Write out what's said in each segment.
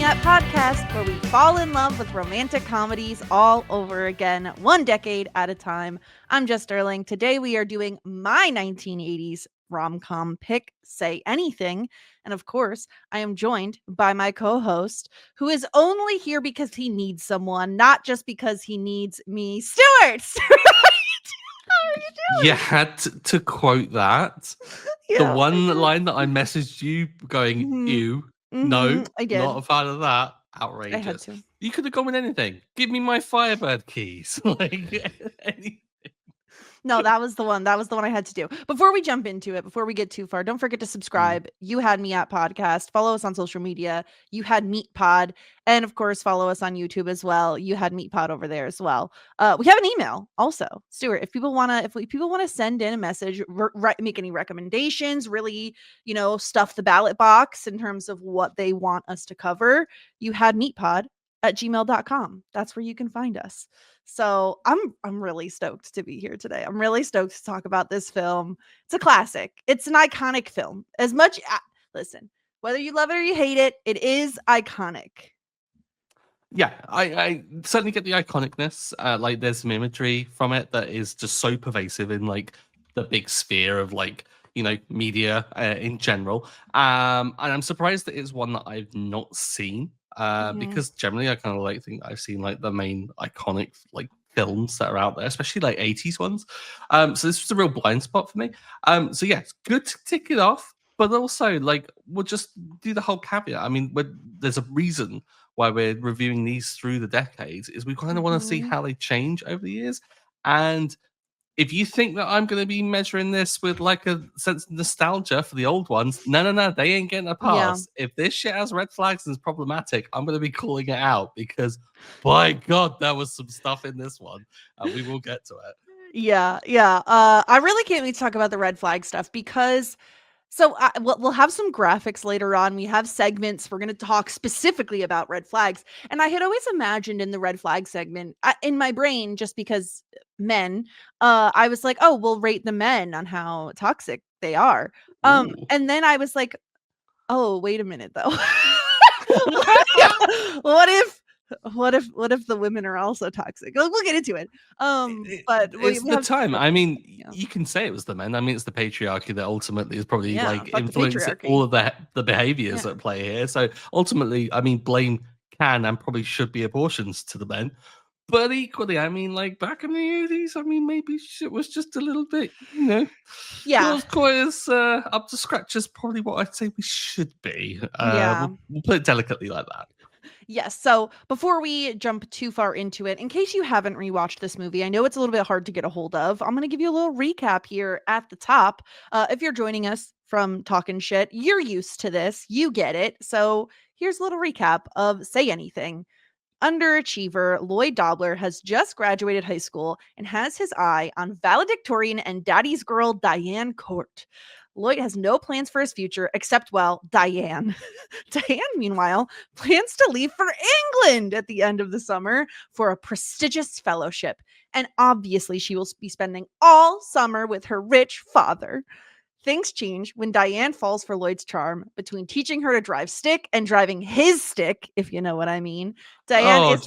At podcast, where we fall in love with romantic comedies all over again, one decade at a time. I'm Jess Sterling. Today we are doing my 1980s rom-com pick, Say Anything. And of course, I am joined by my co-host, who is only here because he needs someone, not just because he needs me, Stuart. How are you doing? You had to quote that. The one line that I messaged you going, ew, no, I did. not a fan of that. I had Outrageous. to. You could have gone with anything. Give me my Firebird keys. No, that was the one. That was the one I had to do. Before we jump into it, before we get too far, don't forget to subscribe. You Had Me At podcast. Follow us on social media. You Had Meat Pod. And of course, follow us on YouTube as well. You Had Meat Pod over there as well. We have an email also. Stuart, if people want to send in a message, make any recommendations, really, stuff the ballot box in terms of what they want us to cover, You Had Meat Pod at gmail.com. That's where you can find us. So I'm really stoked to be here today. I'm really stoked to talk about this film. It's a classic. It's an iconic film. Listen, whether you love it or you hate it, it is iconic. Yeah, I certainly get the iconicness. Like there's some imagery from it that is just so pervasive in like the big sphere of like, media in general. And I'm surprised that it's one that I've not seen. Because generally I kind of think I've seen like the main iconic like films that are out there, especially like 80s ones. So this was a real blind spot for me. So yeah, it's good to tick it off, but also like we'll just do the whole caveat. I mean, there's a reason why we're reviewing these through the decades, is we kind of want to see how they change over the years. And if you think that I'm going to be measuring this with like a sense of nostalgia for the old ones, no, they ain't getting a pass. Yeah. If this shit has red flags and is problematic, I'm going to be calling it out because, by God, there was some stuff in this one, and we will get to it. Yeah. I really can't wait to talk about the red flag stuff because. So we'll have some graphics later on. We have segments. We're going to talk specifically about red flags. And I had always imagined in the red flag segment, in my brain, just because men, I was like, oh, we'll rate the men on how toxic they are. And then I was like, oh, wait a minute, though. What if the women are also toxic? We'll get into it. But it's the time. I mean, you can say it was the men. I mean, it's the patriarchy that ultimately is probably like influencing all of the behaviors at play here. So ultimately, I mean, blame can and probably should be apportioned to the men. But equally, I mean, like back in the 80s, I mean, maybe shit was just a little bit, not quite as up to scratch as probably what I'd say we should be. We'll put it delicately like that. Yes. So before we jump too far into it, in case you haven't rewatched this movie, I know it's a little bit hard to get a hold of. I'm going to give you a little recap here at the top. If you're joining us from Talking Shit, you're used to this. You get it. So here's a little recap of Say Anything. Underachiever Lloyd Dobler has just graduated high school and has his eye on valedictorian and daddy's girl Diane Court. Lloyd has no plans for his future except, well, Diane. Diane, meanwhile, plans to leave for England at the end of the summer for a prestigious fellowship. And obviously, she will be spending all summer with her rich father. Things change when Diane falls for Lloyd's charm between teaching her to drive stick and driving his stick, if you know what I mean. Diane is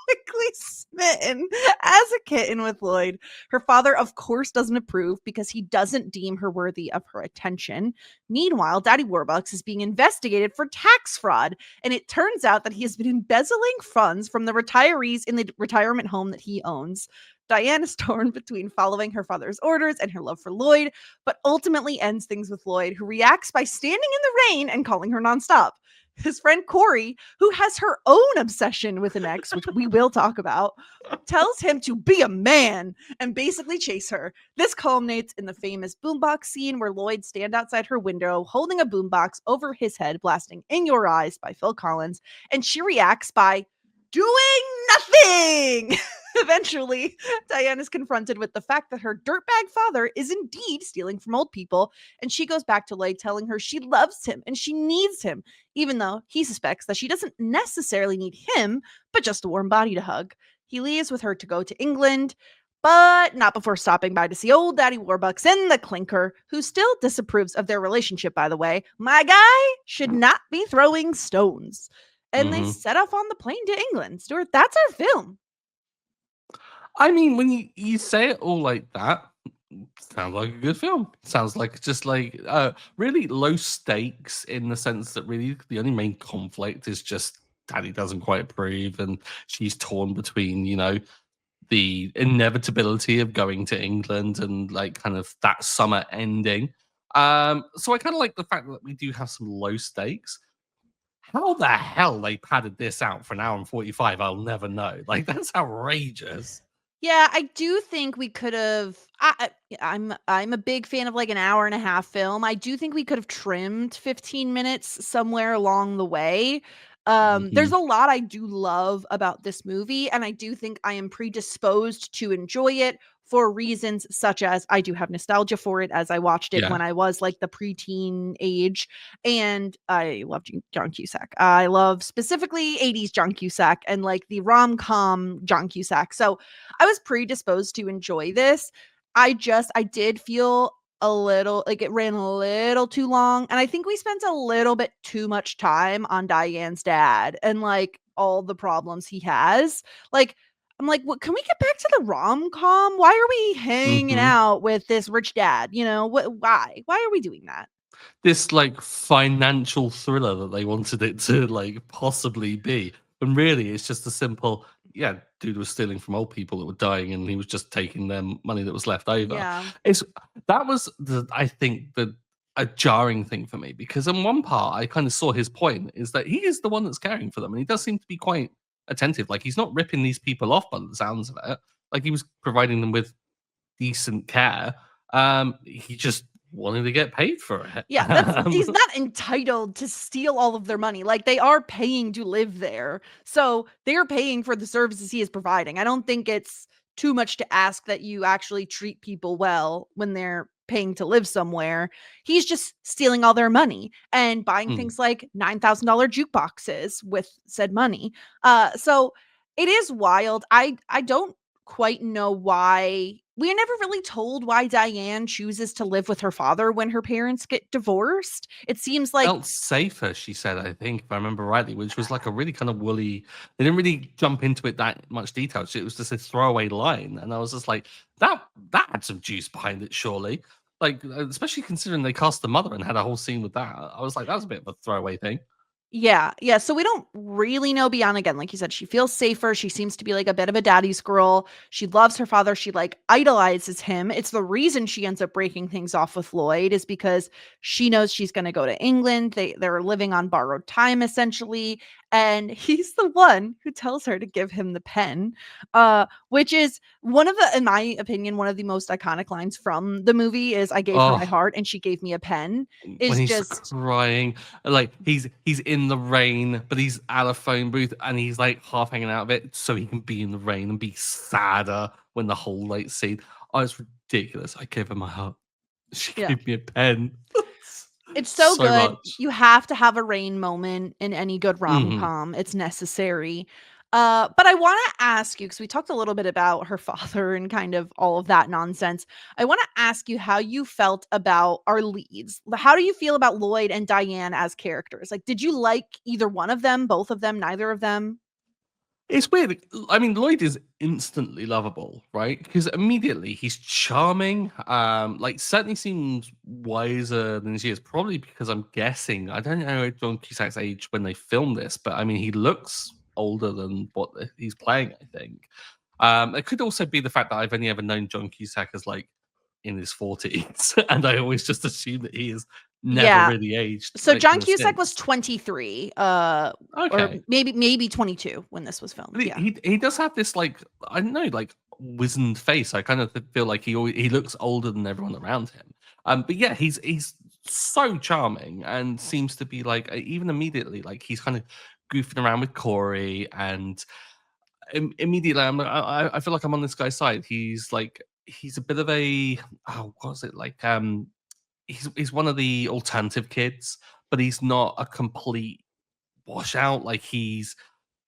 quickly smitten as a kitten with Lloyd. Her father, of course, doesn't approve because he doesn't deem her worthy of her attention. Meanwhile, Daddy Warbucks is being investigated for tax fraud, and it turns out that he has been embezzling funds from the retirees in the retirement home that he owns. Diane is torn between following her father's orders and her love for Lloyd, but ultimately ends things with Lloyd, who reacts by standing in the rain and calling her nonstop. His friend Corey, who has her own obsession with an ex, which we will talk about, tells him to be a man and basically chase her. This culminates in the famous boombox scene where Lloyd stands outside her window holding a boombox over his head, blasting In Your Eyes by Phil Collins, and she reacts by doing nothing. Eventually, Diane is confronted with the fact that her dirtbag father is indeed stealing from old people, and she goes back to Lloyd telling her she loves him and she needs him, even though he suspects that she doesn't necessarily need him, but just a warm body to hug. He leaves with her to go to England, but not before stopping by to see old Daddy Warbucks and the Clinker, who still disapproves of their relationship, by the way. My guy should not be throwing stones. And they Hmm. set off on the plane to England. Stuart, that's our film. I mean, when you say it all like that, sounds like a good film. Sounds like just like really low stakes in the sense that really the only main conflict is just Daddy doesn't quite approve, and she's torn between the inevitability of going to England and like kind of that summer ending. So I kind of like the fact that we do have some low stakes. How the hell they padded this out for an hour and 45, I'll never know. Like that's outrageous. Yeah, I do think we could have. I'm a big fan of like an hour and a half film. I do think we could have trimmed 15 minutes somewhere along the way. There's Hmm. a lot I do love about this movie, and I do think I am predisposed to enjoy it for reasons such as I do have nostalgia for it as I watched it Yeah. when I was like the preteen age, and I love John Cusack. I love specifically 80s John Cusack and like the rom com John Cusack. So I was predisposed to enjoy this. I did feel a little like it ran a little too long. And I think we spent a little bit too much time on Diane's dad and like all the problems he has. Like, I'm like, what, can we get back to the rom com? Why are we hanging Hmm. out with this rich dad? You know, what, why? Why are we doing that? This like financial thriller that they wanted it to like possibly be. And really it's just a simple, yeah, dude was stealing from old people that were dying and he was just taking them money that was left over. Yeah. It's that was the I think the a jarring thing for me because in one part I kind of saw his point is that he is the one that's caring for them and he does seem to be quite attentive. Like he's not ripping these people off by the sounds of it. Like he was providing them with decent care. He just wanted to get paid for it. Yeah, that's he's not entitled to steal all of their money. Like they are paying to live there. So they're paying for the services he is providing. I don't think it's too much to ask that you actually treat people well when they're paying to live somewhere. He's just stealing all their money and buying Hmm. things like $9,000 jukeboxes with said money. So it is wild. I don't quite know why we're never really told why Diane chooses to live with her father when her parents get divorced. It seems like Felt safer, she said, I think, if I remember rightly, which was like a really kind of woolly. They didn't really jump into it that much detail. It was just a throwaway line, and I was just like, that had some juice behind it, surely. Like, especially considering they cast the mother and had a whole scene with that. I was like, that was a bit of a throwaway thing. yeah, yeah. So we don't really know beyond again, like you said, she feels safer. She seems to be like a bit of a daddy's girl. She loves her father. She like idolizes him. It's the reason she ends up breaking things off with Lloyd is because she knows she's going to go to England. They're living on borrowed time essentially, and he's the one who tells her to give him the pen, which is one of the, in my opinion, one of the most iconic lines from the movie is "I gave her my Oh, heart and she gave me a pen." when Is he's just crying, like he's in the rain, but he's at a phone booth and he's like half hanging out of it so he can be in the rain and be sadder when the whole like scene. Oh, it's ridiculous. I gave her my heart. She yeah. gave me a pen. It's so So good. much. You have to have a rain moment in any good Mhm. rom-com. It's necessary. But I want to ask you, because we talked a little bit about her father and kind of all of that nonsense. I want to ask you how you felt about our leads. How do you feel about Lloyd and Diane as characters? Like, did you like either one of them, both of them, neither of them? It's weird. I mean, Lloyd is instantly lovable, right? Because immediately he's charming. Like certainly seems wiser than she is. Probably because I'm guessing I don't know John Cusack's age when they filmed this, but I mean he looks older than what he's playing. I think. It could also be the fact that I've only ever known John Cusack as like in his 40s, and I always just assume that he is never Yeah. really aged So like John kind of Cusack was since. 23, or Okay. maybe 22 when this was filmed. But he Yeah. he does have this, like, I don't know, like, wizened face. I kind of feel like he looks older than everyone around him. But yeah, he's so charming and seems to be, like, even immediately, like, he's kind of goofing around with Corey and immediately I feel like I'm on this guy's side. He's, like he's a bit of a oh, what was it? Like, he's one of the alternative kids, but he's not a complete washout. Like,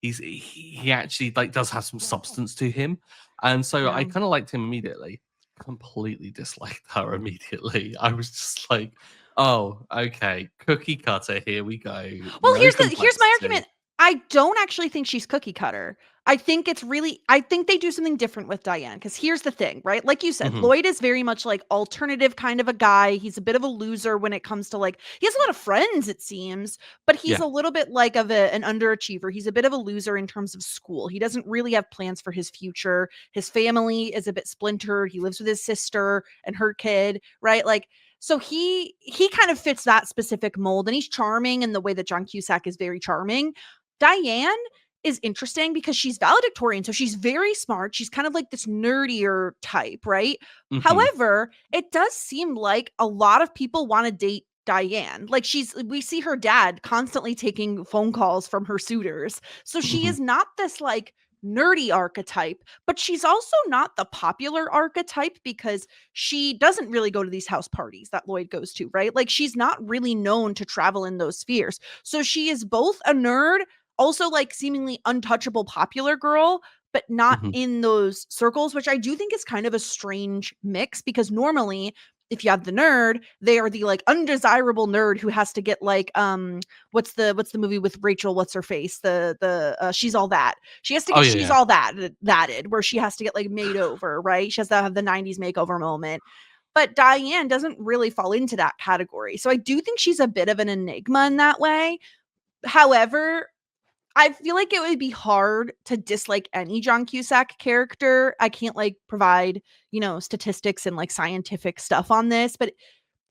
he actually like does have some substance to him, and so I Yeah. kind of liked him immediately. Completely disliked her immediately. I was just like, oh, okay, cookie cutter. Here we go. Well, No here's my complexity. argument. I don't actually think she's cookie cutter. I think they do something different with Diane because here's the thing, right? Like you said, Hmm. Lloyd is very much like alternative kind of a guy. He's a bit of a loser when it comes to like he has a lot of friends, it seems, but he's Yeah. a little bit like an underachiever. He's a bit of a loser in terms of school. He doesn't really have plans for his future. His family is a bit splintered. He lives with his sister and her kid, right? Like so he kind of fits that specific mold, and he's charming in the way that John Cusack is very charming. Diane is interesting because she's valedictorian, so she's very smart. She's kind of like this nerdier type, right? Hmm. However, it does seem like a lot of people want to date Diane. Like we see her dad constantly taking phone calls from her suitors. So she Hmm. is not this like nerdy archetype, but she's also not the popular archetype because she doesn't really go to these house parties that Lloyd goes to, right? Like she's not really known to travel in those spheres. So she is both a nerd, also like seemingly untouchable popular girl, but not Hmm. in those circles, which I do think is kind of a strange mix because normally if you have the nerd, they are the like undesirable nerd who has to get like what's the movie with Rachel, what's her face, the She's All That. She has to Oh get yeah, She's yeah. All Thatted, where she has to get like made over, right? She has to have the 90s makeover moment. But Diane doesn't really fall into that category. So I do think she's a bit of an enigma in that way. However, I feel like it would be hard to dislike any John Cusack character. I can't like provide, statistics and like scientific stuff on this, but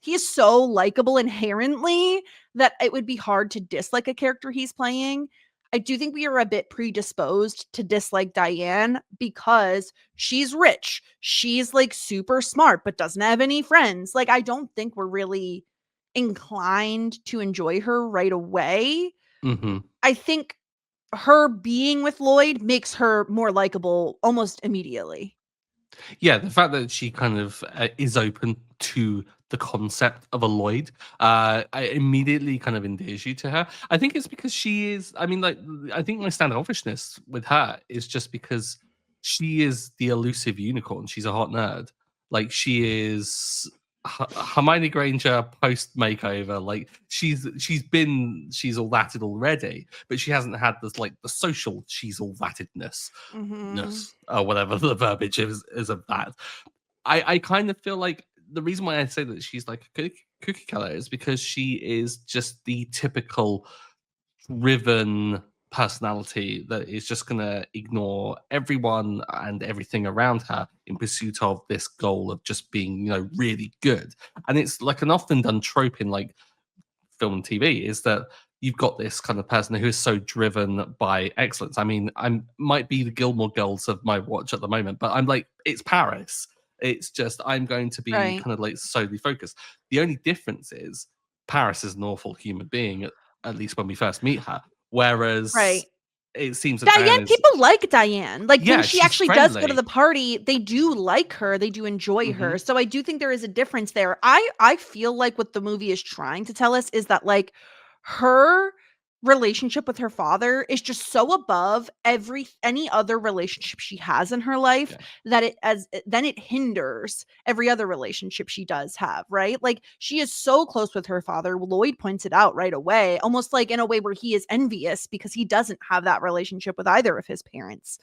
he is so likable inherently that it would be hard to dislike a character he's playing. I do think we are a bit predisposed to dislike Diane because she's rich. She's like super smart, but doesn't have any friends. Like, I don't think we're really inclined to enjoy her right away. Hmm. I think her being with Lloyd makes her more likable almost immediately. Yeah, the fact that she kind of is open to the concept of a Lloyd, immediately kind of endears you to her. I think it's because she is. I mean, like, I think my standoffishness with her is just because she is the elusive unicorn. She's a hot nerd. Like she is Hermione Granger post makeover. Like she's all thatted already, but she hasn't had this like the social she's all thattedness Mhm. or whatever the verbiage is of that. I kind of feel like the reason why I say that she's like a cookie cutter is because she is just the typical driven personality that is just going to ignore everyone and everything around her in pursuit of this goal of just being, really good. And it's like an often done trope in like film and TV is that you've got this kind of person who is so driven by excellence. I mean, I might be the Gilmore Girls of my watch at the moment, but I'm like, it's Paris. It's just I'm going to be Right. kind of like solely focused. The only difference is Paris is an awful human being, at least when we first meet her. Whereas Right. it seems that Diane Diane, is, people like Diane. Like when yeah, she she's actually does go to friendly. the party, they do like her, they do enjoy Hmm. her. So I do think there is a difference there. I feel like what the movie is trying to tell us is that like her relationship with her father is just so above any other relationship she has in her life Yeah. that then it hinders every other relationship she does have, right? Like she is so close with her father. Lloyd points it out right away, almost like in a way where he is envious because he doesn't have that relationship with either of his parents.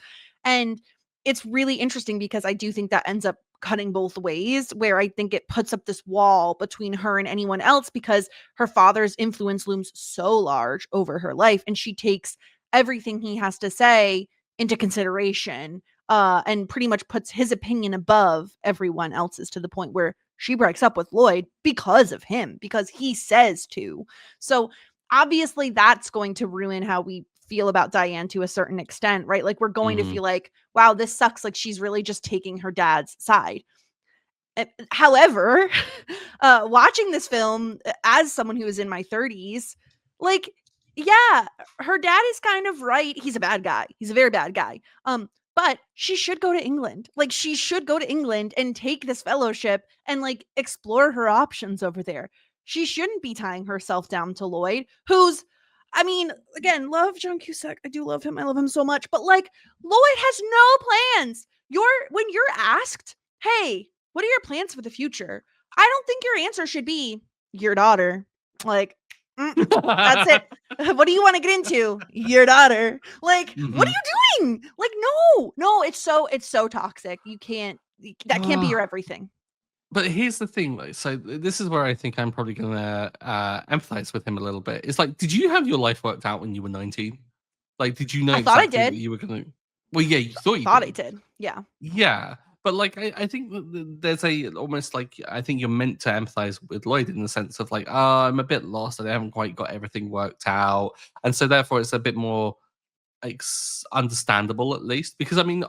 And it's really interesting because I do think that ends up cutting both ways, where I think it puts up this wall between her and anyone else because her father's influence looms so large over her life and she takes everything he has to say into consideration, and pretty much puts his opinion above everyone else's to the point where she breaks up with Lloyd because of him, because he says to. So obviously that's going to ruin how we feel about Diane to a certain extent, right? Like we're going to Hmm. feel like, wow, this sucks. Like she's really just taking her dad's side. However, watching this film as someone who is in my 30s, like, yeah, her dad is kind of right. He's a bad guy. He's a very bad guy. But she should go to England. Like, she should go to England and take this fellowship and like explore her options over there. She shouldn't be tying herself down to Lloyd, who's I mean, again, love John Cusack. I do love him. I love him so much. But like, Lloyd has no plans. When you're asked, hey, what are your plans for the future? I don't think your answer should be your daughter. Like, that's it. What do you want to get into? Your daughter. Like, what are you doing? Like, no, it's so toxic. You can't. That can't be your everything. But here's the thing, though. So this is where I think I'm probably gonna empathize with him a little bit. It's like, did you have your life worked out when you were 19? Like, did you know I thought I exactly what did. you were gonna? Well, yeah, you thought you Thought did. I did. Yeah. Yeah, but like I think there's a almost like I think you're meant to empathize with Lloyd in the sense of like, oh, I'm a bit lost. I haven't quite got everything worked out, and so therefore it's a bit more like understandable at least. Because I mean,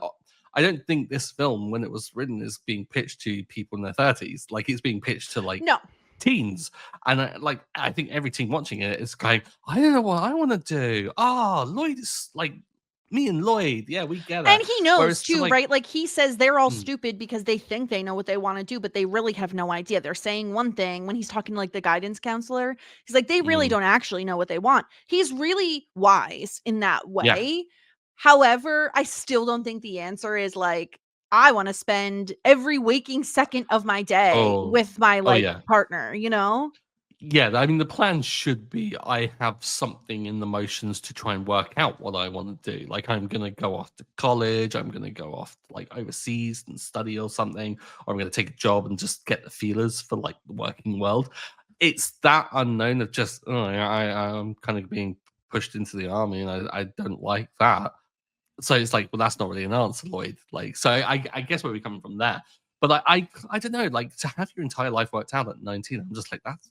I don't think this film, when it was written, is being pitched to people in their 30s. Like it's being pitched to like No. teens, and I think every teen watching it is going, I don't know what I want to do. Oh, Lloyd is like me and Lloyd. Yeah, we get And it. he knows Whereas to too, like, right? Like he says they're all stupid because they think they know what they want to do, but they really have no idea. They're saying one thing when he's talking to like the guidance counselor. He's like, they really don't actually know what they want. He's really wise in that yeah, way. However, I still don't think the answer is like, I want to spend every waking second of my day oh, with my oh like yeah, partner, you know? yeah. I mean, the plan should be I have something in the motions to try and work out what I want to do. Like I'm gonna go off to college. I'm gonna go off like overseas and study or something, or I'm gonna take a job and just get the feelers for like the working world. It's that unknown of just I'm kind of being pushed into the army and I don't like that. So it's like, well, that's not really an answer, Lloyd. Like, so I guess where we're coming from there. But I don't know, like to have your entire life worked out at 19, I'm just like, that's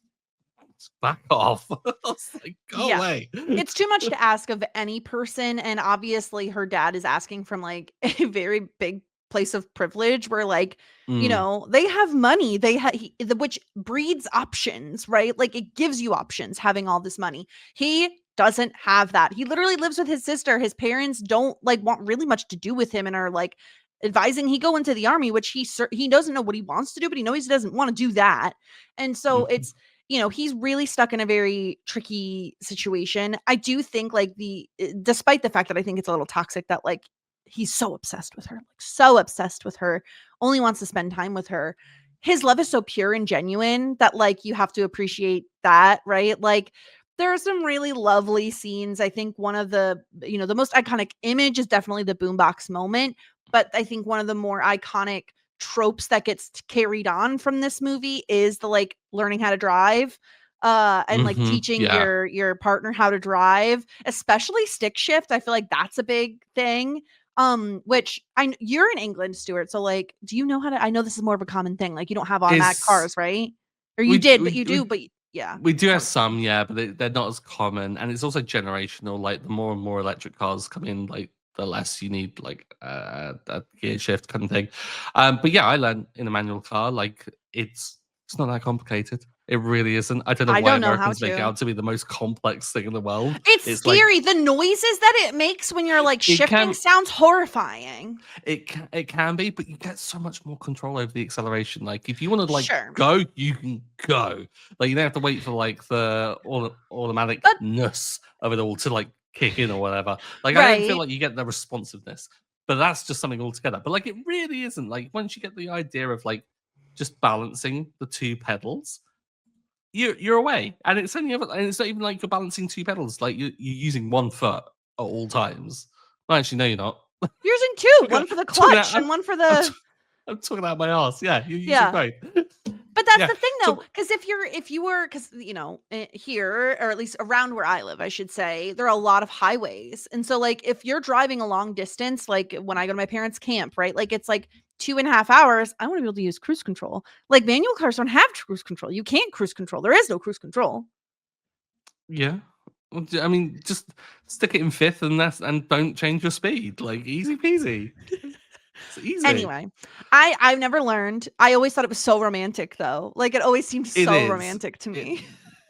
back off. I was like, go Yeah. away. It's too much to ask of any person, and obviously her dad is asking from, like, a very big place of privilege where, like, you Mm, know, they have money, they have which breeds options, right? Like, it gives you options having all this money. He doesn't have that. He literally lives with his sister. His parents don't, like, want really much to do with him and are, like, advising he go into the army, which he doesn't know what he wants to do, but he knows he doesn't wanna do that. And so mhm, it's he's really stuck in a very tricky situation. I do think like despite the fact that I think it's a little toxic that like he's so obsessed with her, like so obsessed with her, only wants to spend time with her. His love is so pure and genuine that like you have to appreciate that, right? Like there are some really lovely scenes. I think one of the most iconic image is definitely the boombox moment, but I think one of the more iconic tropes that gets carried on from this movie is the like learning how to drive and like teaching yeah. your partner how to drive, especially stick shift. I feel like that's a big thing. Which you're in England, Stuart, so like do you know how to, I know this is more of a common thing, like you don't have automatic Is cars, right? Or you we did, but we you do, we but yeah. we do have Sorry. some, yeah, but they're not as common, and it's also generational. Like the more and more electric cars come in, like the less you need like a gear shift kind of thing. But yeah, I learned in a manual car. Like it's not that complicated. It really isn't. I don't know I why don't know how Americans make it to. out to be the most complex thing in the world. It's It's like scary. The noises that it makes when you're like it shifting can sounds horrifying. it can be, but you get so much more control over the acceleration. Like if you want to like Sure. go, you can go. Like you don't have to wait for like the But automaticness of it all to like kick in or whatever. Like I don't feel right. like you get the responsiveness, but that's just something altogether. But like it really isn't. Like once you get the idea of like just balancing the two pedals, you're away, and it's not even like you're balancing two pedals. Like you're using one foot at all times. Well, actually, no, you're not. You're using 2, Talking one about for the talking about clutch and one for I'm the t I'm talking out my arse. Yeah, you're using yeah. both. But that's Yeah. the thing though, So because if you were, because here, or at least around where I live, I should say, there are a lot of highways. And so like if you're driving a long distance, like when I go to my parents' camp, right? Like it's like 2.5 hours, I want to be able to use cruise control. Like manual cars don't have cruise control. You can't cruise control. There is no cruise control. yeah. Well, I mean, just stick it in fifth and don't change your speed. Like easy peasy. It's easy. Anyway, I've never learned. I always thought it was so romantic though. Like it always seemed It so is. romantic to It me.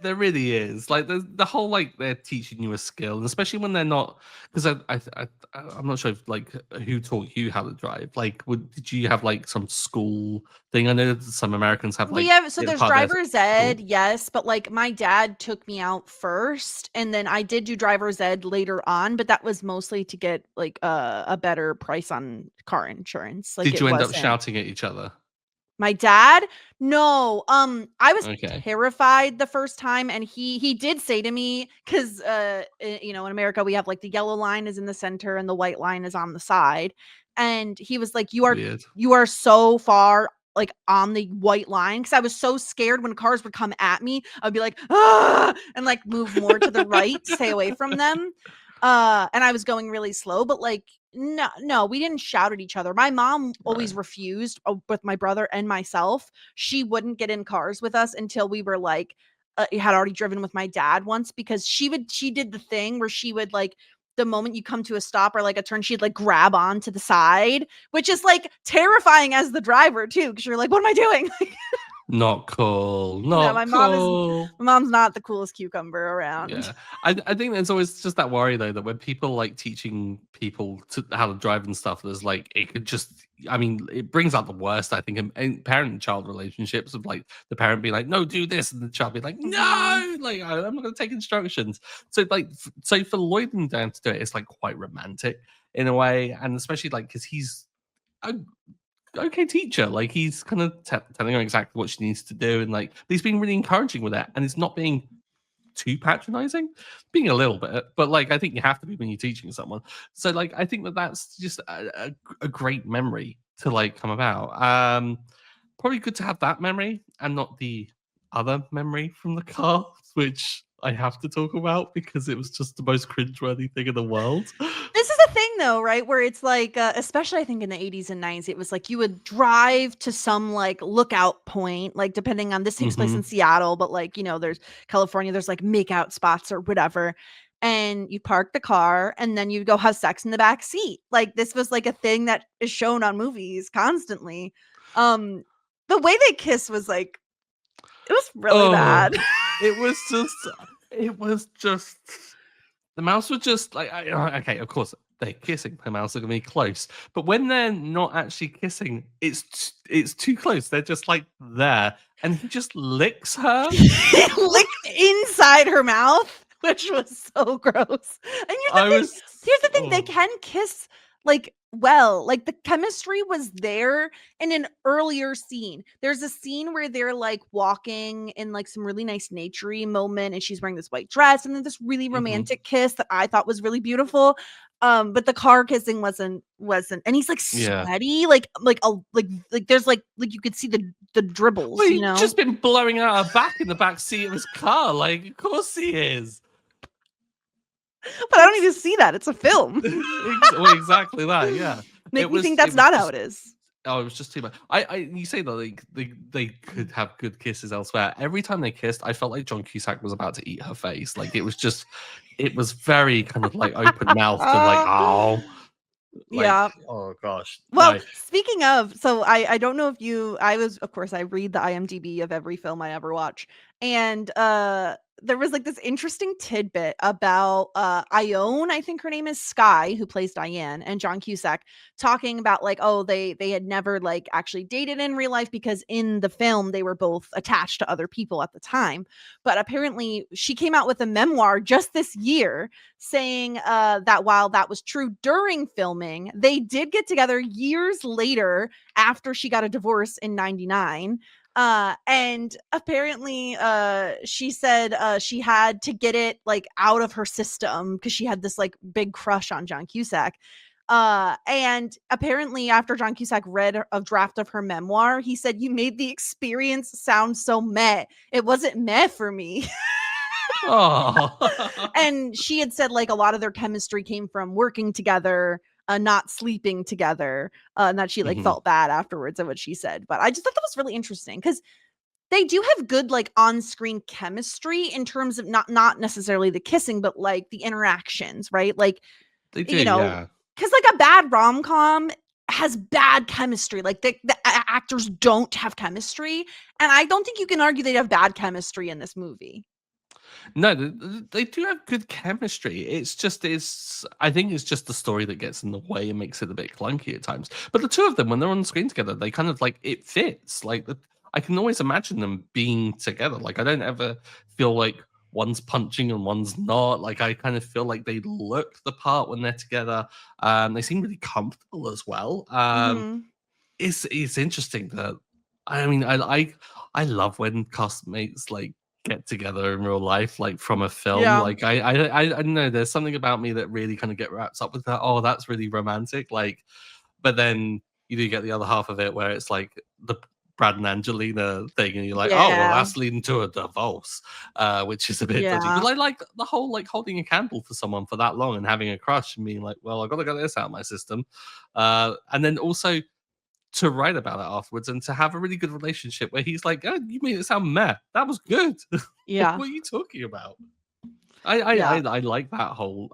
There really is. Like the whole like they're teaching you a skill, and especially when they're not. Because I'm not sure if like who taught you how to drive. Like, did you have like some school thing? I know that some Americans have We like have, so it's there's part of their driver's school. ed, yes, but like my dad took me out first, and then I did do driver's ed later on, but that was mostly to get like a better price on car insurance. Like Did it you end up wasn't shouting at each other? my dad. No, I was Okay, terrified the first time, and he did say to me, because you know, in America we have like the yellow line is in the center and the white line is on the side, and he was like, weird. you are so far like on the white line, because I was so scared when cars would come at me. I'd be like, ah, and like move more to the right, stay away from them. And I was going really slow, but like no, we didn't shout at each other. My mom Right. always refused, with my brother and myself. She wouldn't get in cars with us until we were like had already driven with my dad once, because she did the thing where she would like, the moment you come to a stop or like a turn, she'd like grab on to the side, which is like terrifying as the driver too, because you're like, what am I doing? Not cool. No, Not cool. my mom's not the coolest cucumber around. Yeah, I think there's always just that worry though that when people like teaching people to how to drive and stuff, there's like it could just. I mean, it brings out the worst. I think in parent-child relationships of like the parent being like, "No, do this," and the child being like, Mhm. "No, like I'm not going to take instructions." So like, so for Lloyd and Dan to do it, it's like quite romantic in a way, and especially like because he's a okay teacher, like he's kind of telling her exactly what she needs to do, and like he's being really encouraging with that, and it's not being too patronizing, being a little bit, but like I think you have to be when you're teaching someone. So like I think that that's just a great memory to like come about. Probably good to have that memory and not the other memory from the car, which I have to talk about because it was just the most cringeworthy thing in the world. This is a thing though, right? Where it's like, especially I think in the 80s and 90s, it was like you would drive to some like lookout point, like depending on, this takes place Hmm. in Seattle, but like, you know, there's California, there's like makeout spots or whatever. And you park the car and then you go have sex in the back seat. Like this was like a thing that is shown on movies constantly. Um, the way they kiss was like, it was really bad. Oh, it was just, it was just the mouse was just like, okay, of course they're kissing. The mouse are gonna be close, but when they're not actually kissing, it's too close. They're just like there, and he just licks her. Licked inside her mouth, which was so gross. And I was, here's the thing, they oh, can kiss like well, like the chemistry was there in an earlier scene. There's a scene where they're like walking in like some really nice naturey moment, and she's wearing this white dress, and then this really mhm. romantic kiss that I thought was really beautiful. But the car kissing wasn't, and he's like Yeah. sweaty, like there's like you could see the dribbles, Well, you he's know. just been blowing out her back in the back seat of his car. Like, of course he is. But I don't need to see that. It's a film. Well, exactly that. Yeah. Make me think It that's was not how just it is. oh, it was just too much. You say that like they could have good kisses elsewhere. Every time they kissed, I felt like John Cusack was about to eat her face. Like it was just, it was very kind of like open mouthed and like oh, like Yeah. oh gosh, Well, no. speaking of, so I don't know if you, I was, of course I read the IMDb of every film I ever watch. And there was like this interesting tidbit about Ione, I think her name is, Skye, who plays Diane, and John Cusack talking about like, oh, they had never like actually dated in real life, because in the film they were both attached to other people at the time. But apparently she came out with a memoir just this year saying that while that was true during filming, they did get together years later after she got a divorce in 99. And apparently she said she had to get it like out of her system because she had this like big crush on John Cusack. And apparently after John Cusack read a draft of her memoir, he said, "You made the experience sound so meh. It wasn't meh for me." Oh. And she had said like a lot of their chemistry came from working together, not sleeping together, and that she like Mhm. felt bad afterwards at what she said. But I just thought that was really interesting because they do have good like on-screen chemistry in terms of not necessarily the kissing, but like the interactions, right? Like, They do, you know, yeah. because like a bad rom-com has bad chemistry. Like the actors don't have chemistry, and I don't think you can argue they have bad chemistry in this movie. No, they do have good chemistry. I think it's just the story that gets in the way and makes it a bit clunky at times. But the two of them, when they're on screen together, they kind of like it fits. I can always imagine them being together. Like I don't ever feel like one's punching and one's not. Like I kind of feel like they look the part when they're together. They seem really comfortable as well. Mhm. It's interesting that I mean I love when castmates like get together in real life, like from a film. Yeah. Like I don't know. There's something about me that really kind of get wraps up with that. Oh, that's really romantic. Like, but then you do get the other half of it where it's like the Brad and Angelina thing, and you're like, oh well, Yeah. that's leading to a divorce, which is a bit dodgy. Yeah. But I like the whole like holding a candle for someone for that long and having a crush and being like, well, I got to get this out of my system, and then also to write about it afterwards and to have a really good relationship where he's like, "Oh, you made it sound meh. That was good. Yeah. What are you talking about?" I Yeah. I like that whole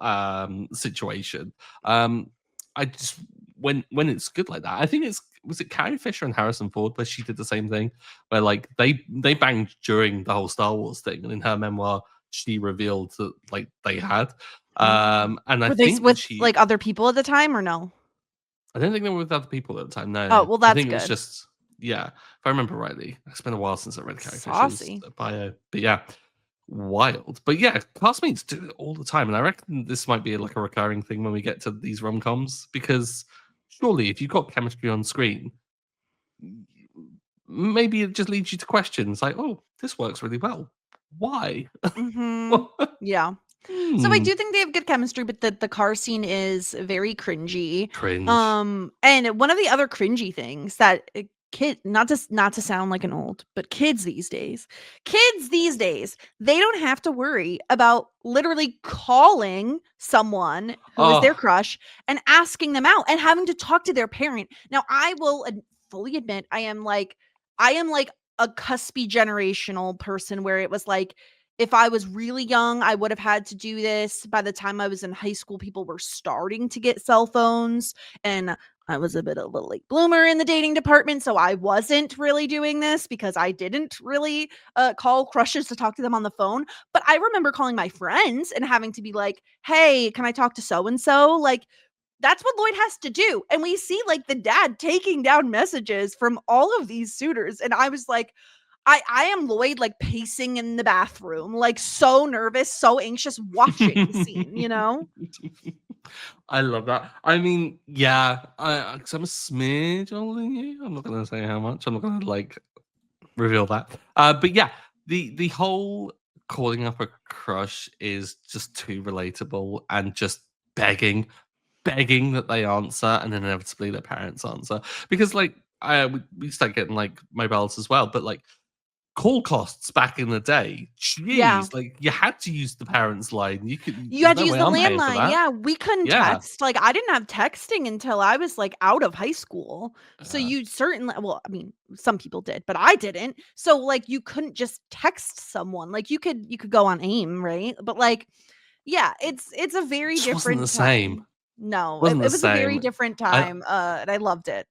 situation. Um, I just when it's good like that, I think it's was it Carrie Fisher and Harrison Ford where she did the same thing, where like they banged during the whole Star Wars thing, and in her memoir she revealed that like they had. Oh. And I Were they think that with, she like, other people at the time or no? I don't think they were with other people at the time. Oh, No, well, I that's think it was good. just yeah. If I remember rightly, it's been a while since I read Carrie Fisher's Saucy. bio, but yeah, wild. But yeah, classmates do it all the time, and I reckon this might be like a recurring thing when we get to these rom coms because surely if you've got chemistry on screen, maybe it just leads you to questions like, "Oh, this works really well. Why?" Mhm. Yeah. So I Hmm. do think they have good chemistry, but the car scene is very cringy. Cringe. And one of the other cringy things that kid not to sound like an old, but kids these days, they don't have to worry about literally calling someone who is their Oh, crush and asking them out and having to talk to their parent. Now, I will fully admit I am like a cuspy generational person where it was like if I was really young, I would have had to do this. By the time I was in high school, people were starting to get cell phones, and I was a bit of a late bloomer in the dating department, so I wasn't really doing this because I didn't really call crushes to talk to them on the phone. But I remember calling my friends and having to be like, "Hey, can I talk to so and so?" Like that's what Lloyd has to do. And we see like the dad taking down messages from all of these suitors. And I was like, I am Lloyd like pacing in the bathroom, like so nervous, so anxious watching the scene, you know? I love that. I mean, yeah, because I'm a smidge older than you. I'm not gonna say how much. I'm not gonna like reveal that. But yeah, the whole calling up a crush is just too relatable and just begging, begging that they answer, and then inevitably their parents answer because like we start getting like mobiles as well, but like call costs back in the day, Yeah. jeez, like you had to use the parents line. You could You there's had to no use way the I'm paying for landline. that. Yeah, we couldn't Yeah. text. Like I didn't have texting until I was like out of high school. So Uh, you certainly well, I mean, some people did, but I didn't. So like you couldn't just text someone. Like you could go on AIM, right? But like yeah, it's a very just wasn't the different same. time. No, Wasn't the it was a very same. different I time, and I loved it.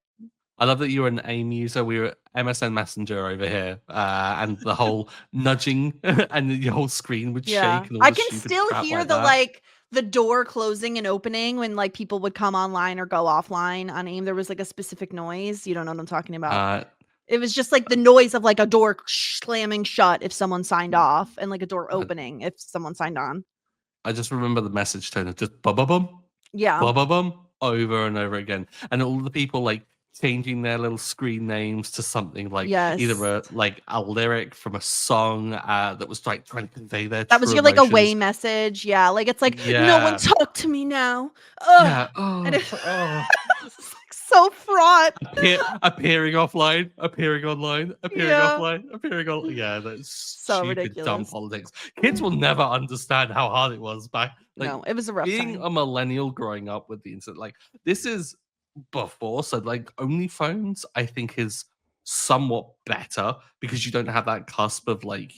I love that you were an AIM user. We were MSN Messenger over here, and the whole nudging and your whole screen would Yeah. shake and all I the can stupid still crap hear like the, that. like, the door closing and opening when, like, people would come online or go offline on AIM. There was, like, a specific noise. You don't know what I'm talking about. Uh, It was just, like, the noise of, like, a door slamming shut if someone signed off and, like, a door I, opening if someone signed on. I just remember the message tone of just bum bum bum Yeah. bum bum bum over and over again, and all the people like changing their little screen names to something like either Yes. a lyric from a song that was like trying to convey their That was true your, like, away emotions. message. Yeah, like, it's like, "No one Yeah, talk to me now." Ugh. yeah. And Oh, it oh. it's, like, so fraught. Appearing offline, appearing online, appearing Yeah. offline, appearing on. Yeah, that's So stupid, dumb ridiculous. politics. Kids will never understand how hard it was back. Like No, it was a rough being time. a millennial growing up with the internet. Like this is before, so like OnlyPhones, I think is somewhat better because you don't have that cusp of like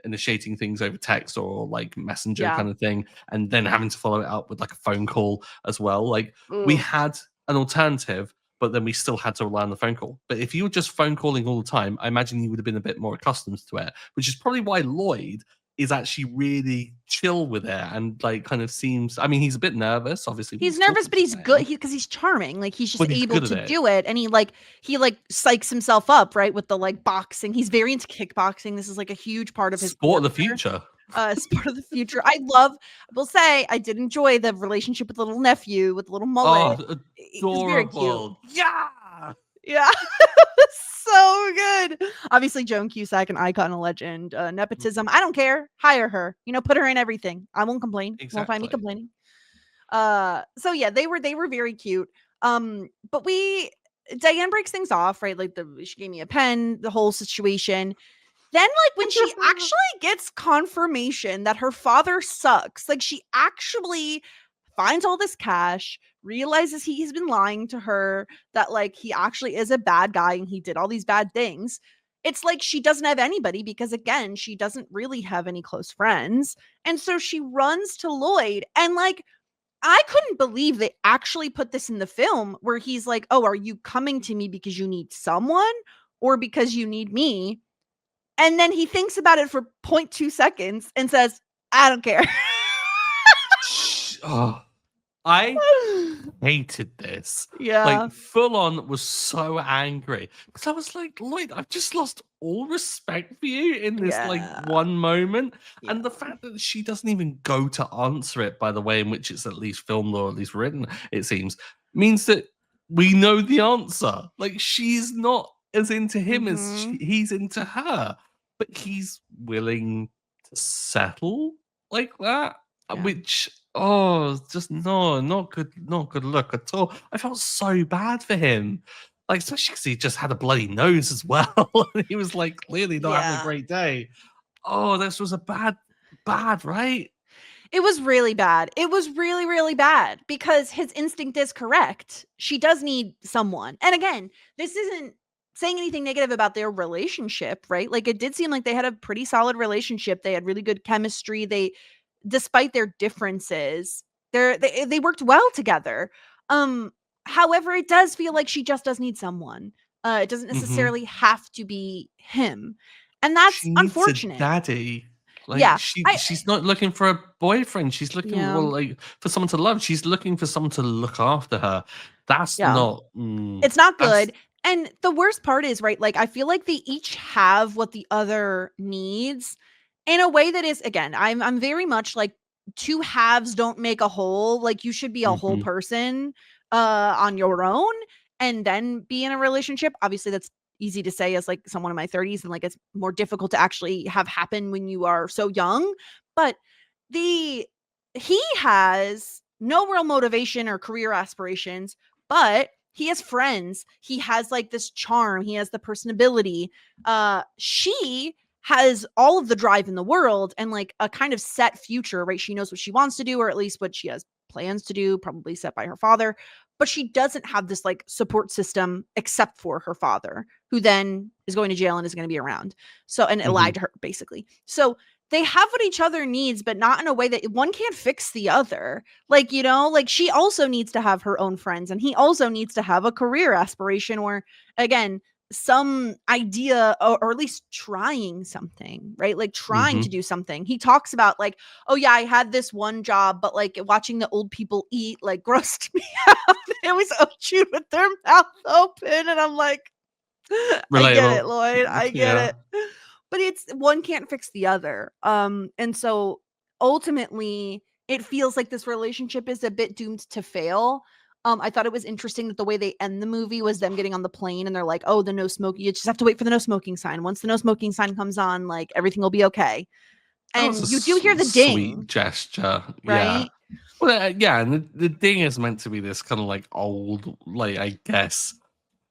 initiating things over text or like messenger Yeah. kind of thing and then having to follow it up with like a phone call as well. Like we Ugh. had an alternative, but then we still had to rely on the phone call. But if you were just phone calling all the time, I imagine you would have been a bit more accustomed to it, which is probably why Lloyd is actually really chill with it and like kind of seems. I mean, he's a bit nervous, obviously. He's nervous, but he's good because he's charming. Like he's just But he's able good at to it. do it, and he psychs himself up, right, with the like boxing. He's very into kickboxing. This is like a huge part of his Sport of the character. future. Sport of the future. I will say, I did enjoy the relationship with the little nephew with the little mullet. Oh, He was very cute. adorable. Yeah. Yeah. So good. Obviously, Joan Cusack, an icon, a legend. Nepotism. I don't care. Hire her. Put her in everything. I won't complain. Exactly. Won't find me complaining. So yeah, they were very cute. But Diane breaks things off, right? Like she gave me a pen, the whole situation. Then, like, when she actually gets confirmation that her father sucks, like, she actually finds all this cash, realizes he's been lying to her, that, like, he actually is a bad guy and he did all these bad things. It's like she doesn't have anybody because, again, she doesn't really have any close friends. And so she runs to Lloyd. And, like, I couldn't believe they actually put this in the film where he's like, oh, are you coming to me because you need someone or because you need me? And then he thinks about it for 0.2 seconds and says, I don't care. Oh, I hated this. Yeah. Like, full on was so angry. Because I was like, Lloyd, I've just lost all respect for you in this, like, one moment. Yeah. And the fact that she doesn't even go to answer it by the way in which it's at least filmed or at least written, it seems, means that we know the answer. Like, she's not as into him as he's into her. But he's willing to settle like that, which just not good look at all. I felt so bad for him, like especially because he just had a bloody nose as well. He was like clearly not having a great day. Oh, this was a bad, right? It was really bad. It was really, really bad because his instinct is correct. She does need someone. And again, this isn't saying anything negative about their relationship, right? Like it did seem like they had a pretty solid relationship. They had really good chemistry. Despite their differences, they worked well together. However, it does feel like she just does need someone. It doesn't necessarily have to be him. And that's she needs unfortunate. A daddy. Like she's not looking for a boyfriend. She's looking for someone to love. She's looking for someone to look after her. That's not. It's not good. And the worst part is, right, like, I feel like they each have what the other needs in a way that is, again, I'm very much like two halves don't make a whole. Like, you should be a whole person on your own and then be in a relationship. Obviously, that's easy to say as like someone in my 30s, and like it's more difficult to actually have happen when you are so young. But he has no real motivation or career aspirations, but he has friends. He has like this charm. He has the personability. She has all of the drive in the world and like a kind of set future, right? She knows what she wants to do, or at least what she has plans to do, probably set by her father. But she doesn't have this like support system except for her father, who then is going to jail and is going to be around. So, and it lied to her basically. So they have what each other needs, but not in a way that one can't fix the other. Like, like she also needs to have her own friends, and he also needs to have a career aspiration or, again, some idea or at least trying something, right? Like trying to do something. He talks about like, oh yeah, I had this one job, but like watching the old people eat like grossed me out. It was chewed with their mouth open. And I'm like, I get it, Lloyd. I get it. But it's one can't fix the other. And so ultimately it feels like this relationship is a bit doomed to fail. I thought it was interesting that the way they end the movie was them getting on the plane and they're like, oh, the no smoking, you just have to wait for the no smoking sign. Once the no smoking sign comes on, like everything will be okay. And you do hear the ding. Sweet gesture. Right? Yeah. Well, yeah, and the ding is meant to be this kind of like old, like I guess,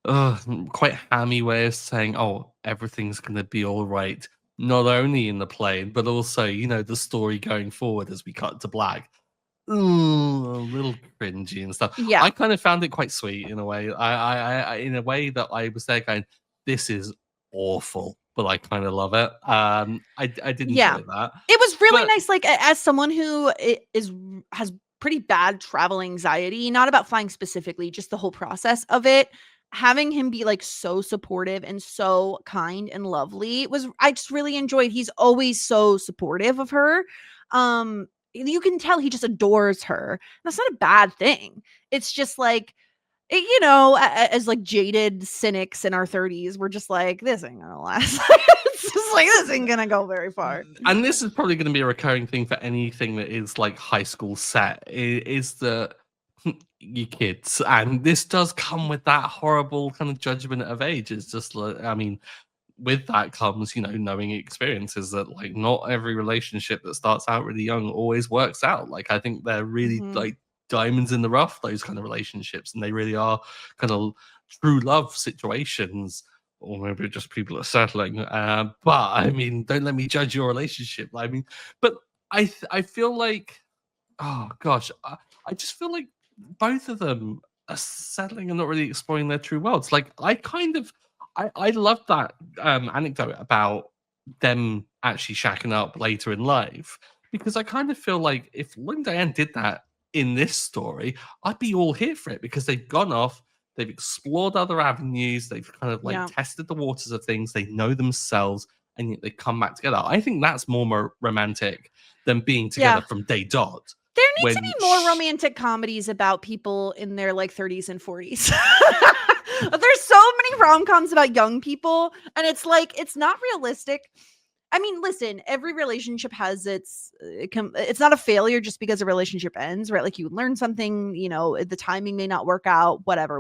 quite hammy way of saying, oh, everything's going to be all right. Not only in the plane, but also, the story going forward as we cut to black. A little cringy and stuff. Yeah. I kind of found it quite sweet in a way. I in a way that I was there going, this is awful, but I kind of love it. I did enjoy that. It was really nice. Like as someone who has pretty bad travel anxiety, not about flying specifically, just the whole process of it. having him be like so supportive and so kind and lovely I just really enjoyed. He's always so supportive of her. You can tell he just adores her. That's not a bad thing. It's just like, as like jaded cynics in our 30s, we're just like, this ain't gonna last. It's just like, this ain't gonna go very far. And this is probably going to be a recurring thing for anything that is like high school set, is that you kids, and this does come with that horrible kind of judgment of age. It's just like, I mean, with that comes, knowing experiences that like not every relationship that starts out really young always works out. Like I think they're really like diamonds in the rough, those kind of relationships, and they really are kind of true love situations, or maybe just people are settling. But I mean, don't let me judge your relationship. I mean, but I feel like, oh gosh, I just feel like both of them are settling and not really exploring their true worlds. Like I love that anecdote about them actually shacking up later in life, because I kind of feel like if Lloyd and Diane did that in this story, I'd be all here for it, because they've gone off, they've explored other avenues, they've kind of like tested the waters of things, they know themselves, and yet they come back together. I think that's more romantic than being together from day dot. There needs to be more romantic comedies about people in their like 30s and 40s. There's so many rom-coms about young people, and it's like, it's not realistic. I mean, listen, every relationship has it's not a failure just because a relationship ends, right? Like you learn something, the timing may not work out, whatever.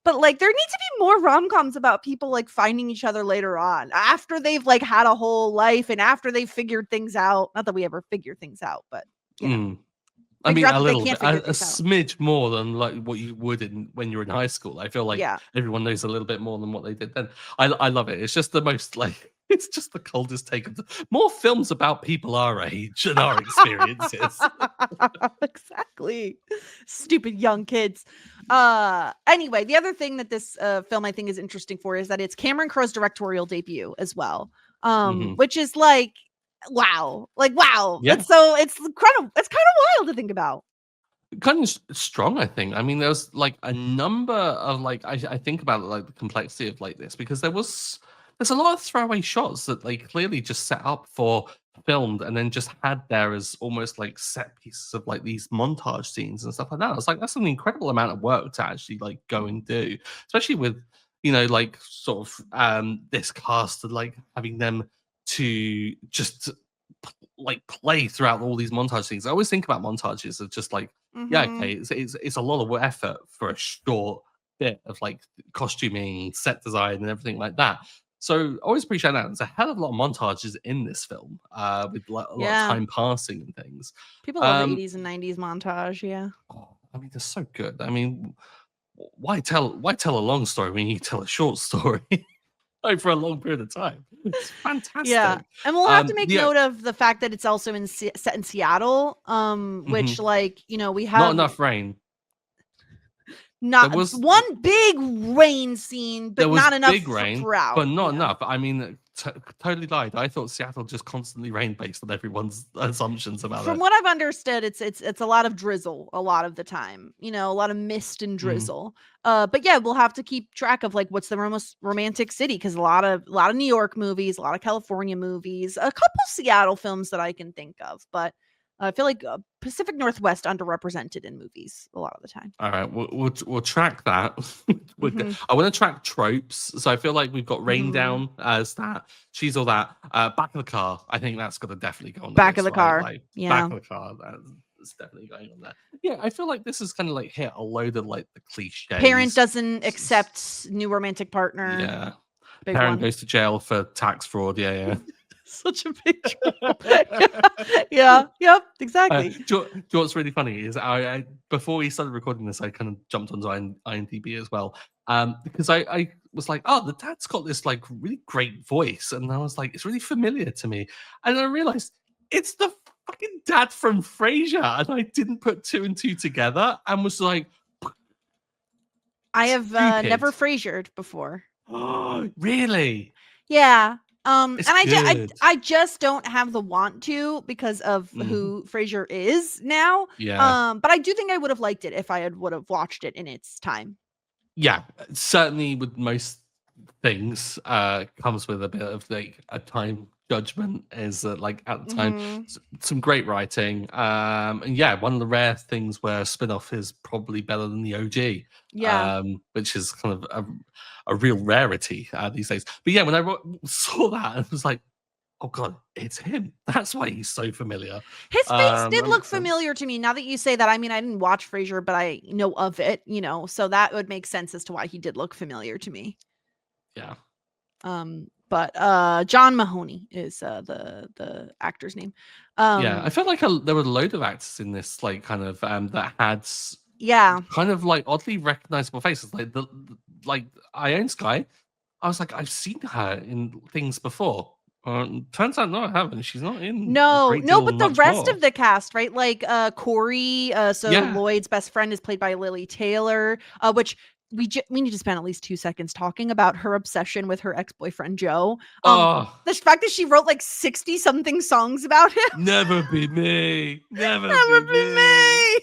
But like there needs to be more rom-coms about people like finding each other later on, after they've like had a whole life and after they've figured things out. Not that we ever figure things out, but I mean, a little bit, a smidge more than like what you would when you're in high school. I feel like everyone knows a little bit more than what they did then. I love it. It's just the most like, it's just the coldest take of more films about people our age and our experiences. Exactly. Stupid young kids. Anyway, the other thing that this film I think is interesting for is that it's Cameron Crowe's directorial debut as well. Which is like, wow. Yeah. It's kind of wild to think about. Kind of strong, I think. I mean, there's like a number of like, I think about like the complexity of like this, because there's a lot of throwaway shots that like clearly just set up for filmed and then just had there as almost like set pieces of like these montage scenes and stuff like that. I was like, that's an incredible amount of work to actually like go and do, especially with, like sort of this cast and like having them to just like play throughout all these montage scenes. I always think about montages of just like, yeah, okay, it's a lot of effort for a short bit of like costuming, set design, and everything like that. So I always appreciate that. There's a hell of a lot of montages in this film, with like a lot of time passing and things. People love the 80s and 90s montage, yeah. Oh, I mean, they're so good. I mean, why tell a long story when you tell a short story? For a long period of time. It's fantastic. Yeah, and we'll have to make note of the fact that it's also set in Seattle, which like, we have not enough rain. There was one big rain scene, but not enough big rain, throughout. But not enough. I mean, totally lied. I thought Seattle just constantly rained based on everyone's assumptions about it. From what I've understood, it's a lot of drizzle a lot of the time. A lot of mist and drizzle. But yeah, we'll have to keep track of like what's the most romantic city, because a lot of New York movies, a lot of California movies, a couple Seattle films that I can think of, but I feel like Pacific Northwest underrepresented in movies a lot of the time. All right, we'll track that. I want to track tropes, so I feel like we've got Rain Down as that. She's all that. Back of the car. I think that's got to definitely go on. Back of the car. Like, yeah. Back of the car. That's definitely going on there. Yeah, I feel like this is kind of like hit a load of like the cliches. Parent doesn't accept new romantic partner. Yeah. Parent goes to jail for tax fraud. Yeah. Such a big yeah, yep, exactly. Do you know what's really funny is I before we started recording this, I kind of jumped onto IMDb as well, because I was like, oh, the dad's got this like really great voice, and I was like, it's really familiar to me, and I realized it's the fucking dad from Frasier, and I didn't put two and two together, and was like, I have never Frasiered before. Oh, really? Yeah. And I just don't have the want to, because of who Frasier is now. Yeah. But I do think I would have liked it if I would have watched it in its time. Yeah, certainly with most things comes with a bit of like a time judgment. Is that like at the time Mm-hmm. some great writing, and yeah, one of the rare things where a spin-off is probably better than the OG, Yeah. which is kind of a real rarity these days. But yeah, when I saw that, I was like, oh god, it's him. That's why he's so familiar. His face did That look makes sense. familiar to me. Now that you say that, I mean, I didn't watch Frasier, but I know of it, so that would make sense as to why he did look familiar to me. Yeah. But John Mahoney is the actor's name. Yeah, I felt like there were a load of actors in this, like kind of that had Yeah. kind of like oddly recognizable faces, like like Ione Skye. I was like, I've seen her in things before. Turns out, no, I haven't. She's not in a No, great no, deal but the much rest more. of the cast, right? Like Corey, so Yeah. Lloyd's best friend is played by Lily Taylor, which we need to spend at least 2 seconds talking about her obsession with her ex-boyfriend Joe. Oh, The fact that she wrote like 60 something songs about him. never be me. Never Never be be me. me.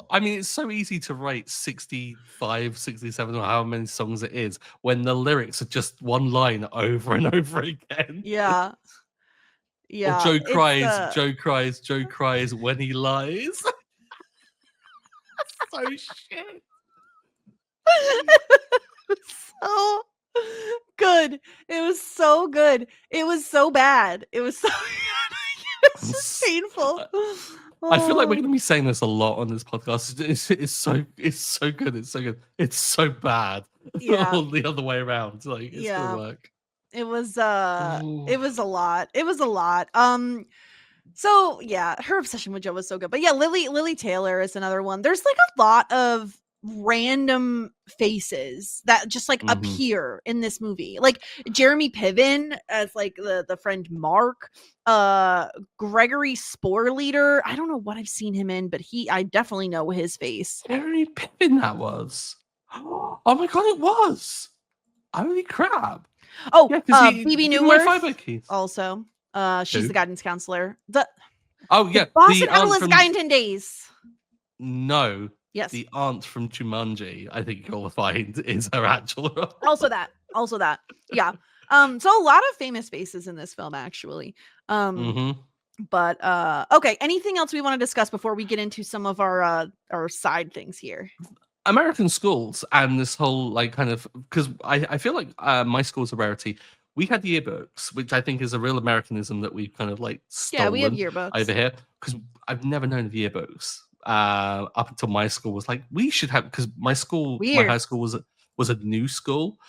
I mean, it's so easy to write 65, 67, or how many songs it is when the lyrics are just one line over and over again. Yeah. Or Yeah, it's Joe cries, Joe cries when he lies. So shit. so good. It was so good. It was so bad. It was so it's just painful. I feel like we're Oh, going to be saying this a lot on this podcast. It's so good. It's so good. It's so bad. yeah. All the other way around. Like it's going to Yeah. work. It Ooh. was a lot. It was a lot. So yeah, her obsession with Joe was so good. But yeah, Lily Taylor is another one. There's like a lot of random faces that just like Mhm. appear in this movie. Like Jeremy Piven as like the friend Mark, Gregory Sporeleader. I don't know what I've seen him in, but I definitely know his face. Jeremy Pippin that was. Oh my god, it was. Holy crap. Oh, Yeah, because he Phoebe give me my Newworth fiber keys. also. She's Who? the guidance counselor. Oh The yeah, Boston the aunt from Adolescent Days. no, Yes. the aunt from Jumanji. I think you'll find is her actual role. Also that. Yeah. So a lot of famous faces in this film actually. Hmm. But okay, anything else we want to discuss before we get into some of our side things here? American schools and this whole like kind of because I feel like my school's a rarity. We had yearbooks, which I think is a real Americanism that we've kind of like Yeah, we have stolen over yearbooks. here because I've never known of yearbooks up until my school was like we should have because my high Weird. school was a new school.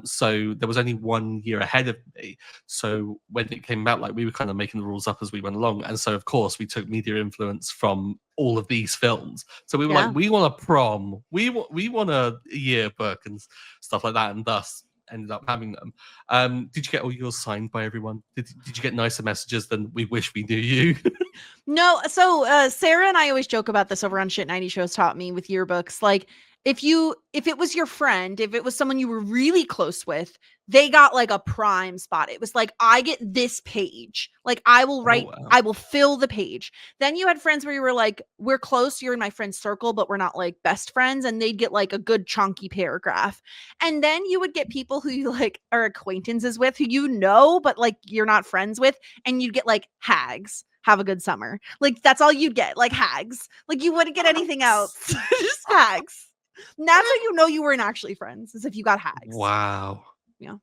So there was only 1 year ahead of me. So when it came out, like we were kind of making the rules up as we went along. And so of course we took media influence from all of these films. So we were Yeah. like, we want a prom, we want a yearbook and stuff like that, and thus ended up having them. Did you get all yours signed by everyone? Did you get nicer messages than we wish we knew you? No, so Sarah and I always joke about this over on Shit 90 Shows Taught Me with yearbooks. Like if it was your friend, if it was someone you were really close with, they got like a prime spot. It was like, I get this page. Like I will Oh write, wow. I will fill the page. Then you had friends where you were like, we're close, you're in my friend's circle, but we're not like best friends. And they'd get like a good chunky paragraph. And then you would get people who you like are acquaintances with who but like you're not friends with, and you'd get like hags. Have a good summer. Like that's all you'd get, like hags. Like you wouldn't get anything else. Just hags. And that's how you know you weren't actually friends, is if you got hags. Wow. Yeah.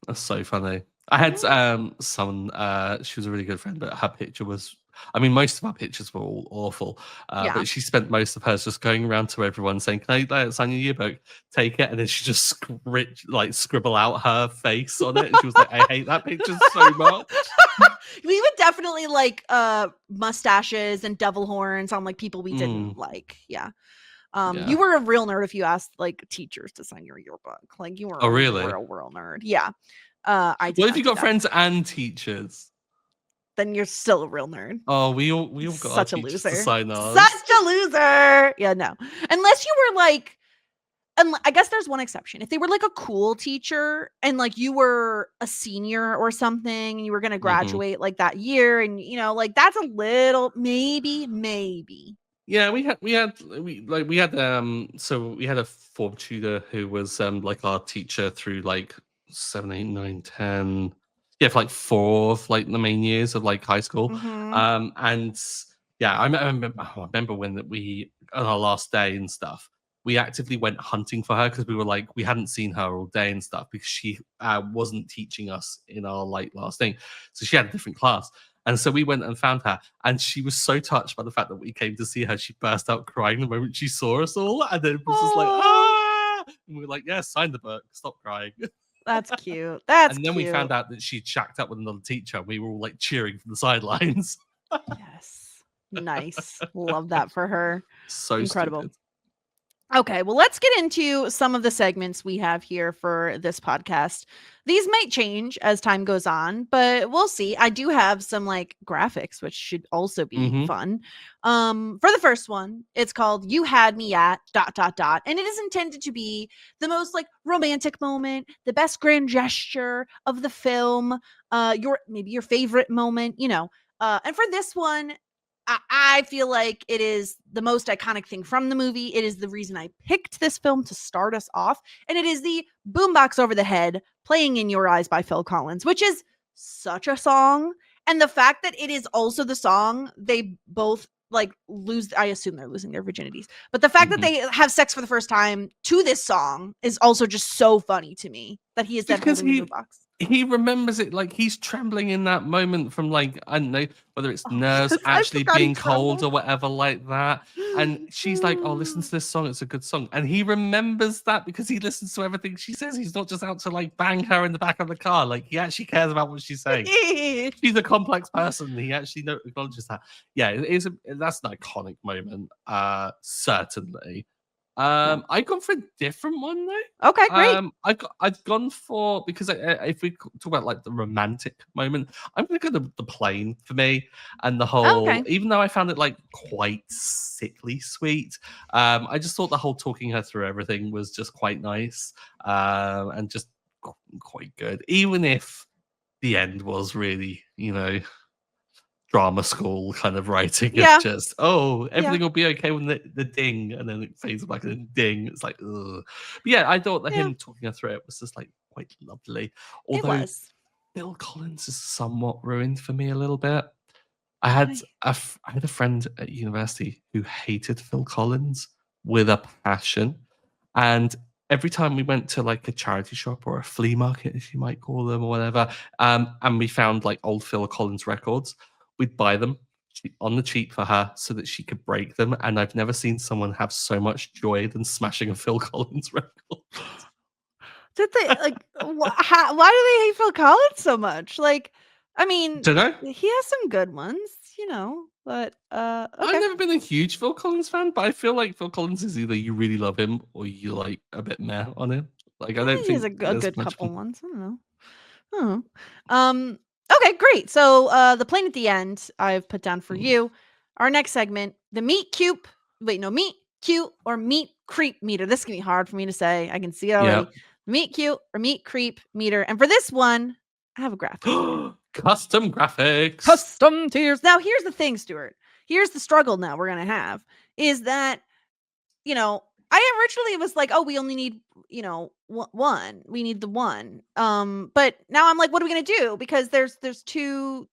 That's so funny. I had Yeah. someone she was a really good friend, but her picture was I mean, most of our pictures were all awful. Yeah. But she spent most of hers just going around to everyone saying, "Can I sign your yearbook? Take it." And then she just scribble out her face on it. And she was like, "I hate that picture so much." We would definitely like mustaches and devil horns on like people we didn't like. Yeah. Yeah. You were a real nerd if you asked like teachers to sign your yearbook. Like you were Oh, a really? real nerd. Yeah. I did What if not you do got that. friends and teachers? Then you're still a real nerd. Oh, we all got our Such a teachers to loser. sign ours. Such a loser. Yeah, no. Unless you were like, and I guess there's one exception. If they were like a cool teacher and like you were a senior or something and you were going to Hmm. graduate like that year and like that's a little maybe. Yeah, so we had a form tutor who was like our teacher through like 7, 8, 9, 10. Yeah, for like 4 of like the main years of like high school. Mhm. And yeah, I remember when we on our last day and stuff, we actively went hunting for her because we were like we hadn't seen her all day and stuff because she wasn't teaching us in our like last thing. So she had a different class. And so we went and found her, and she was so touched by the fact that we came to see her. She burst out crying the moment she saw us all, and then was just like, Oh, ah! And we were like, yeah, sign the book, stop crying. that's cute. That's And then we cute. found out that she'd shacked up with another teacher. We were all like cheering from the sidelines. Yes. Nice. Love that for her. So Incredible. stupid. Okay, well, let's get into some of the segments we have here for this podcast. These might change as time goes on, but we'll see. I do have some like graphics, which should also be Hmm. fun. For the first one, it's called "You Had Me at dot dot dot," and it is intended to be the most like romantic moment, the best grand gesture of the film, maybe your favorite moment, you know. And for this one, I feel like it is the most iconic thing from the movie. It is the reason I picked this film to start us off. And it is the boombox over the head playing In Your Eyes by Phil Collins, which is such a song. And the fact that it is also the song they both like lose, I assume they're losing their virginities, but the fact that they have sex for the first time to this song is also just so funny to me that he is then Because holding the boombox. he remembers it like he's trembling in that moment from like I don't know whether it's Oh, nerves yes, I actually forgot he being cold or trembled. whatever like that. And she's like, "Oh, listen to this song; it's a good song." And he remembers that because he listens to everything she says. He's not just out to like bang her in the back of the car. Like he actually cares about what she's saying. She's a complex person. He actually acknowledges that. Yeah, it is. That's an iconic moment. Certainly. Yeah. I've gone for a different one though. Okay, great. I've gone for because if we talk about like the romantic moment, I'm gonna go the plane for me and the whole. Okay. Even though I found it like quite sickly sweet, I just thought the whole talking her through everything was just quite nice, and just quite good. Even if the end was really, drama school kind of writing of Yeah. just Yeah. everything will be okay when the ding and then it fades back and ding. It's like ugh. But yeah, I thought that Yeah. him talking her through it was just like quite lovely. It Although was. Bill Collins is somewhat ruined for me a little bit. I had Why? I had a friend at university who hated Phil Collins with a passion, and every time we went to like a charity shop or a flea market, as you might call them, or whatever, and we found like old Phil Collins records, we'd buy them on the cheap for her so that she could break them. And I've never seen someone have so much joy than smashing a Phil Collins record. Did they like why do they hate Phil Collins so much? Like, I mean, Don't know. he has some good ones, you know, but I've okay. never been a huge Phil Collins fan, but I feel like Phil Collins is either you really love him or you like a bit meh on him. Like I I don't think he has think a there's good much. couple ones. I don't know. I don't know. Okay, great. So the plane at the end I've put down for you. Our next segment, the meet cute. Wait, no, meet cute or meet creep meter. This is gonna be hard for me to say. I can see it Yeah. already. Meet cute or meet creep meter. And for this one, I have a graphic. Custom graphics. Custom tiers. Now, here's the thing, Stuart. Here's the struggle now we're going to have is that, I originally was like, oh, we only need, one. We need the one. But now I'm like, what are we going to do? Because there's two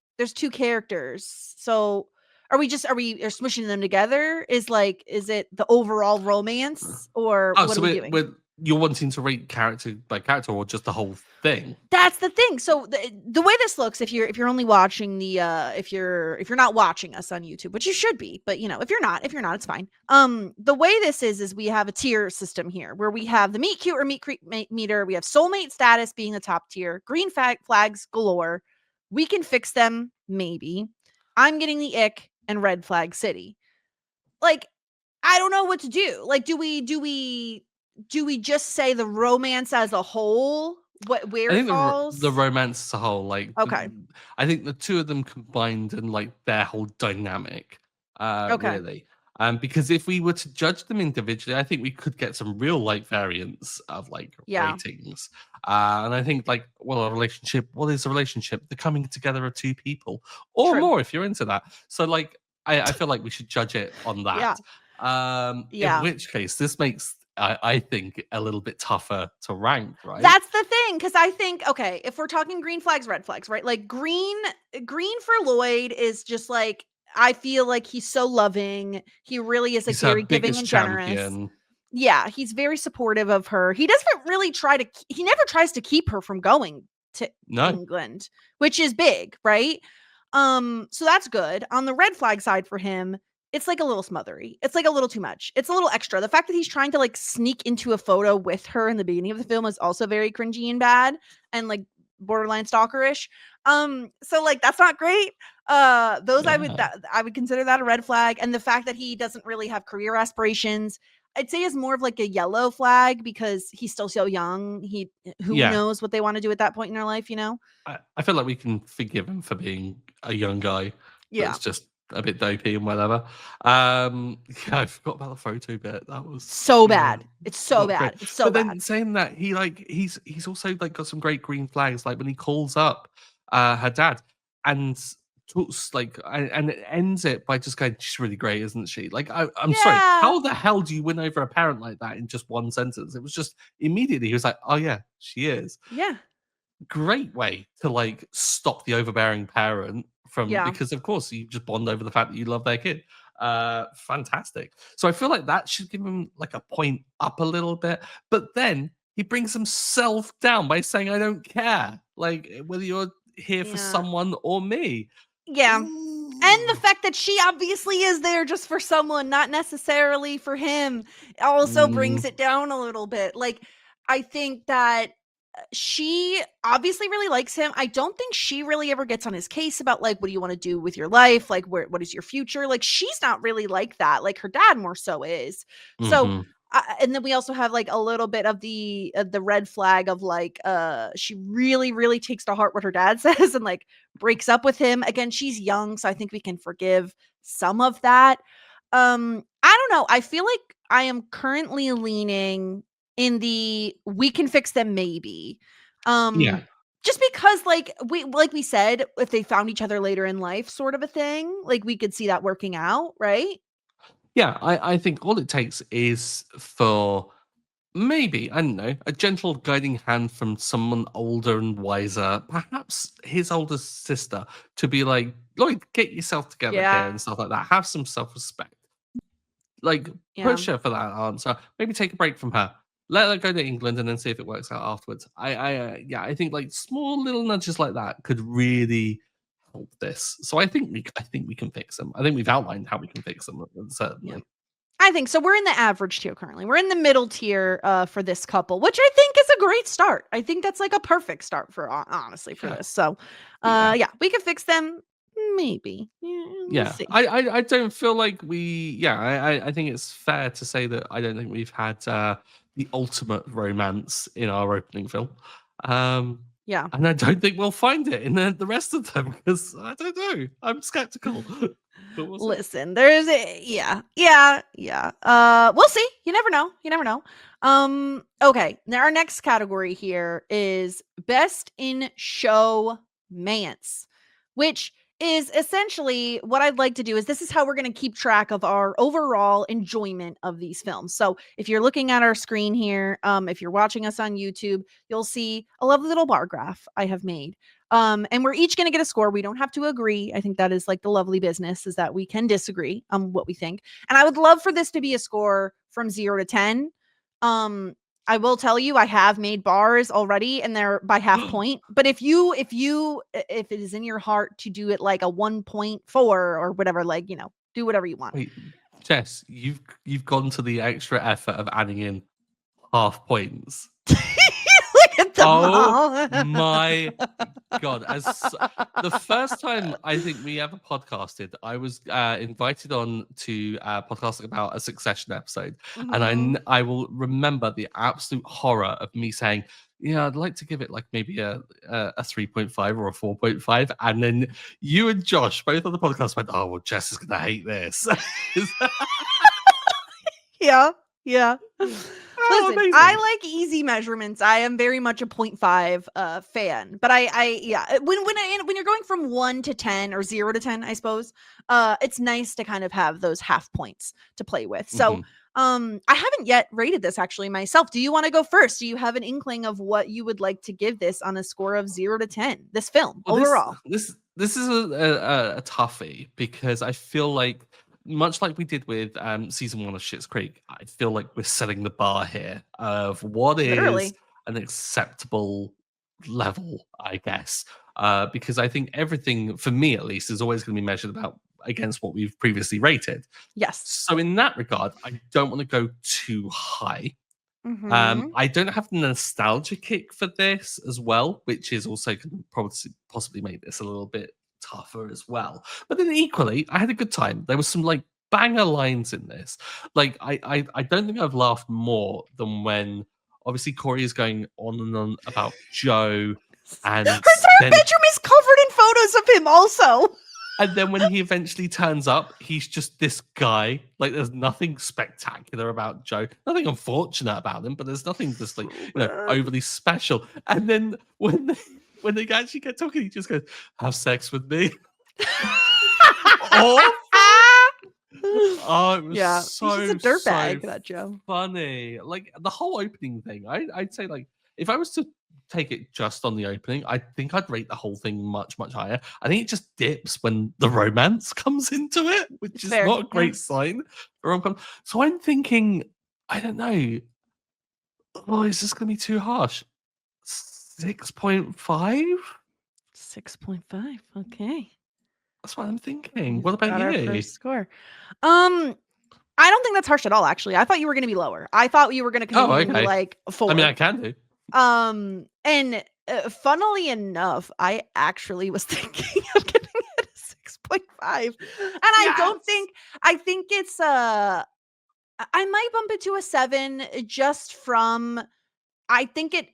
characters. So are we smushing them together? Is it the overall romance or Oh, what so are we doing? you're wanting to rate character by character or just the whole thing? That's the thing. So the way this looks, if you're only watching the if you're not watching us on YouTube, which you should be, but if you're not, it's fine. The way this is we have a tier system here where we have the meet cute or meet creep meter. We have soulmate status being the top tier, green flags galore. We can fix them maybe. I'm getting the ick and red flag city. Like, I don't know what to do. Like, do we just say the romance as a whole? Where I it think the falls? romance as a whole, like, Okay. I think the two of them combined and like their whole dynamic, Okay. really. Because if we were to judge them individually, I think we could get some real like variance of like Yeah. ratings. And I think like, well, a relationship. What is a relationship? The coming together of two people or True. more if you're into that. So like, I feel like we should judge it on Yeah. that. In which case, this makes I think a little bit tougher to rank, right? That's the thing, because I think, okay, if we're talking green flags, red flags, right? Like green for Lloyd is just like, I feel like he's so loving. He really is like He's her very giving biggest and generous. champion. Yeah, he's very supportive of her. He doesn't really he never tries to keep her from going to England, which is big, right? So that's good. On the red flag side for him, it's like a little smothery. It's like a little too much. It's a little extra. The fact that he's trying to like sneak into a photo with her in the beginning of the film is also very cringy and bad and like borderline stalkerish. So like that's not great. I would consider that a red flag. And the fact that he doesn't really have career aspirations, I'd say is more of like a yellow flag because he's still so young. Who knows what they want to do at that point in their life, you know? I feel like we can forgive him for being a young guy. Yeah. That's just a bit dopey and whatever. I forgot about the photo bit. That was so bad. It's so bad. It's so bad. But then saying that, he's also like got some great green flags, like when he calls up her dad and talks like and it ends it by just going, she's really great, isn't she? Like I'm sorry, how the hell do you win over a parent like that in just one sentence? It was just immediately he was like, oh yeah, she is. Yeah. Great way to like stop the overbearing parent from because of course you just bond over the fact that you love their kid. Fantastic. So I feel like that should give him like a point up a little bit, but then he brings himself down by saying, I don't care, like whether you're here for someone or me. Yeah. And the fact that she obviously is there just for someone, not necessarily for him, also brings it down a little bit. Like, I think that she obviously really likes him. I don't think she really ever gets on his case about like, what do you want to do with your life? Like, what is your future? Like, she's not really like that. Like, her dad more so is. So, and then we also have like a little bit of the red flag of like, she really, really takes to heart what her dad says and like breaks up with him. Again, she's young, so I think we can forgive some of that. I don't know. I feel like I am currently leaning in the we can fix them maybe. Just because like we said, if they found each other later in life sort of a thing, like we could see that working out, right? Yeah, I think all it takes is for maybe, I don't know, a gentle guiding hand from someone older and wiser, perhaps his older sister, to be like, Lloyd, get yourself together here and stuff like that. Have some self-respect. Like, push her for that answer. Maybe take a break from her. Let her go to England and then see if it works out afterwards. I think like small little nudges like that could really help this. So I think we can fix them. I think we've outlined how we can fix them, certainly. Yeah. I think so. We're in the average tier currently. We're in the middle tier for this couple, which I think is a great start. I think that's like a perfect start for honestly for this. So we can fix them. Maybe. We'll see. I don't feel like we. I think it's fair to say that I don't think we've had the ultimate romance in our opening film. And I don't think we'll find it in the rest of them because I don't know. I'm skeptical. Listen, there's we'll see. You never know. Okay. Now our next category here is best in show Mance, which is essentially what I'd like to do is this is how we're going to keep track of our overall enjoyment of these films. So if you're looking at our screen here, if you're watching us on YouTube, you'll see a lovely little bar graph I have made. And we're each going to get a score. We don't have to agree. I think that is like the lovely business is that we can disagree on what we think. And I would love for this to be a score from 0 to 10. I will tell you, I have made bars already and they're by half point. But if it is in your heart to do it like a 1.4 or whatever, like, you know, do whatever you want. Wait, Jess, you've gone to the extra effort of adding in half points. Look at them all. My God. As the first time I think we ever podcasted, I was invited on to podcast about a Succession episode. And I will remember the absolute horror of me saying, yeah, I'd like to give it like maybe a 3.5 or a 4.5. And then you and Josh, both on the podcast, went, oh, well, Jess is going to hate this. Yeah. Yeah. Oh, Listen, I amazing. like easy measurements. I am very much a point 0.5 fan. But yeah, when you're going from 1 to 10 or 0 to 10, I suppose, it's nice to kind of have those half points to play with. So, Mhm. I haven't yet rated this actually myself. Do you want to go first? Do you have an inkling of what you would like to give this on a score of 0 to 10? This film Well, overall. this is a toughie because I feel like much like we did with season 1 of Schitt's Creek, I feel like we're setting the bar here of what is Literally. an acceptable level, I guess. Because I think everything, for me at least, is always going to be measured about against what we've previously rated. Yes. So in that regard, I don't want to go too high. Mhm. I don't have the nostalgia kick for this as well, which is also going to probably possibly make this a little bit tougher as well. But then equally, I had a good time. There was some like banger lines in this. Like I don't think I've laughed more than when obviously Corey is going on and on about Joe, Her and entire then bedroom is covered in photos of him also. when he eventually turns up, he's just this guy. Like, there's nothing spectacular about Joe, nothing unfortunate about him, but there's nothing just like So bad. overly special. And then when they actually get talking, he just goes, "Have sex with me." Awful. Oh, it was Yeah, he's just a so dirtbag, that Joe. funny. Like the whole opening thing, I'd say like if I was to take it just on the opening, I think I'd rate the whole thing much, much higher. I think it just dips when the romance comes into it, which It's is fair, not a yeah. great sign for rom-com. So I'm thinking, I don't know. Oh, is this gonna be too harsh? 6.5? 6.5, okay. That's what I'm thinking. We've What about got our you? first score. Um, I don't think that's harsh at all, actually. I thought you were gonna be lower. I thought you were gonna come Oh, in maybe okay. like a I mean, 4. I can do. And funnily enough, I actually was thinking of giving it a 6.5. And Yes. I think it's I might bump it to a 7 just from I think it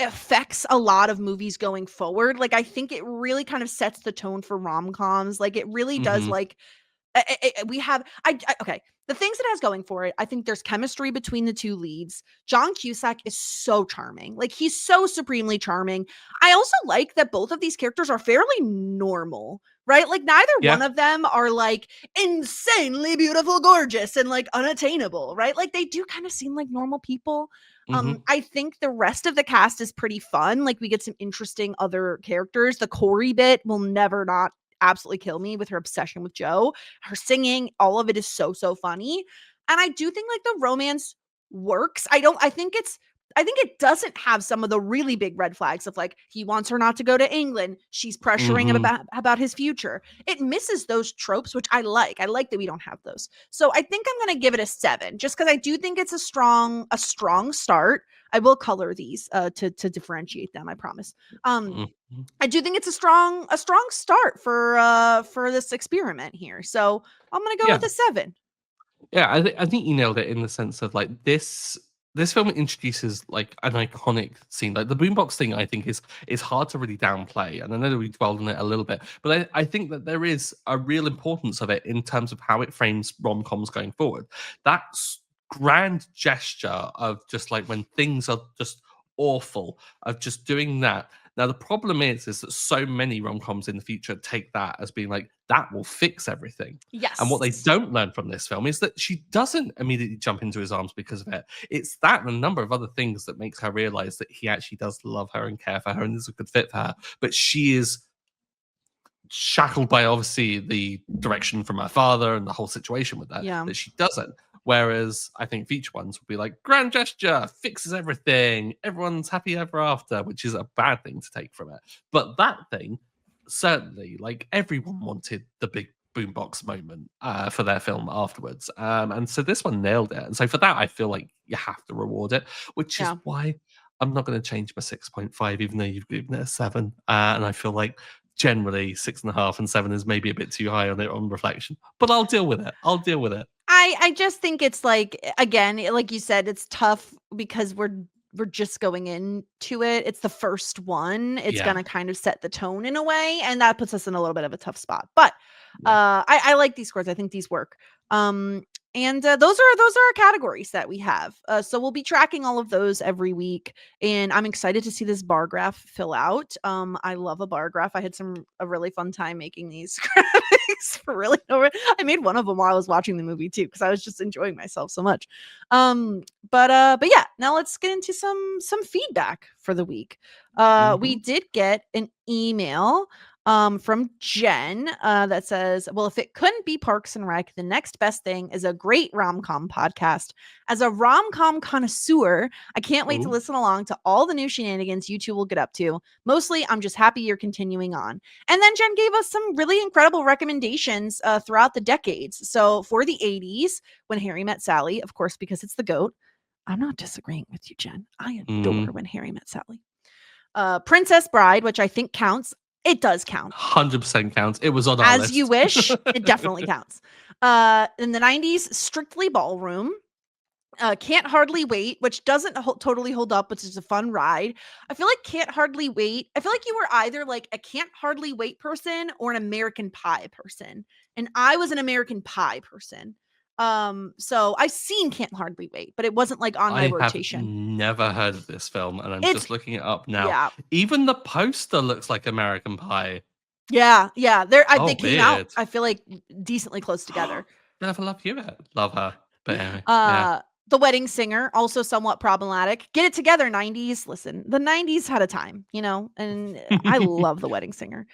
affects a lot of movies going forward. Like I think it really kind of sets the tone for rom-coms. Like it really does Hmm. like we have okay, the things it has going for it, I think there's chemistry between the two leads. John Cusack is so charming. Like he's so supremely charming. I also like that both of these characters are fairly normal, right? Like neither Yeah. one of them are like insanely beautiful, gorgeous, and like unattainable, right? Like they do kind of seem like normal people. Hmm. I think the rest of the cast is pretty fun. Like we get some interesting other characters. The Corey bit will never not absolutely kill me with her obsession with Joe. Her singing, all of it is so, so funny. And I do think like the romance works. I think it doesn't have some of the really big red flags of like he wants her not to go to England. She's pressuring him Hmm. about his future. It misses those tropes, which I like. I like that we don't have those. So I think I'm going to give it a 7, just because I do think it's a strong start. I will color these to differentiate them. I promise. Um, Hmm. I do think it's a strong start for this experiment here. So I'm gonna go with Yeah. a 7. Yeah, I think you nailed it in the sense of like this film introduces like an iconic scene. Like the boombox thing, I think is hard to really downplay. And I know that we dwelled on it a little bit, but I think that there is a real importance of it in terms of how it frames rom-coms going forward. That's grand gesture of just like when things are just awful, of just doing that. Now the problem is that so many rom-coms in the future take that as being like that will fix everything. And what they Yes. don't learn from this film is that she doesn't immediately jump into his arms because of it. It's that and a number of other things that makes her realize that he actually does love her and care for her and is a good fit for her. But she is shackled by obviously the direction from her father and the whole situation with Yeah. that she doesn't. Whereas I think future ones would be like grand gesture, fixes everything, everyone's happy ever after, which is a bad thing to take from it. But that thing, certainly, like everyone wanted the big boombox moment for their film afterwards. And so this one nailed it. And so for that, I feel like you have to reward it, which is Yeah. why I'm not going to change my 6.5, even though you've given it a 7. And I feel like generally 6.5 and 7 is maybe a bit too high on it on reflection, but I'll deal with it. I'll deal with it. I just think it's like again, like you said, it's tough because we're just going into it. It's the first one. It's Yeah. gonna kind of set the tone in a way, and that puts us in a little bit of a tough spot. But Yeah. I like these scores. I think these work. Um And those are our categories that we have. So we'll be tracking all of those every week, and I'm excited to see this bar graph fill out. I love a bar graph. I had a really fun time making these graphics for really I made one of them while I was watching the movie too because I was just enjoying myself so much. But yeah, now let's get into some feedback for the week. We did get an email from Jen that says, well, if it couldn't be Parks and Rec, the next best thing is a great rom-com podcast. As a rom-com connoisseur, I can't wait to listen along to all the new shenanigans you two will get up to. Mostly, I'm just happy you're continuing on. And then Jen gave us some really incredible recommendations throughout the decades. So for the 80s, When Harry Met Sally, of course, because it's the GOAT. I'm not disagreeing with you, Jen. I adore When Harry Met Sally. Princess Bride, which I think counts. It does count. 100% counts. It was on our list. As you wish. It definitely counts. In the 90s, Strictly Ballroom. Can't Hardly Wait, which doesn't totally hold up, but it's a fun ride. I feel like Can't Hardly Wait. I feel like you were either like a Can't Hardly Wait person or an American Pie person. And I was an American Pie person. So I've seen Can't Hardly Wait, but it wasn't like on my rotation. I have never heard of this film, and I'm just looking it up now. Yeah. Even the poster looks like American Pie. Yeah. They came out, weird. I feel like, decently close together. Never Love You. Love her. But anyway, yeah. The Wedding Singer, also somewhat problematic. Get It Together, 90s. Listen, the 90s had a time, and I love The Wedding Singer.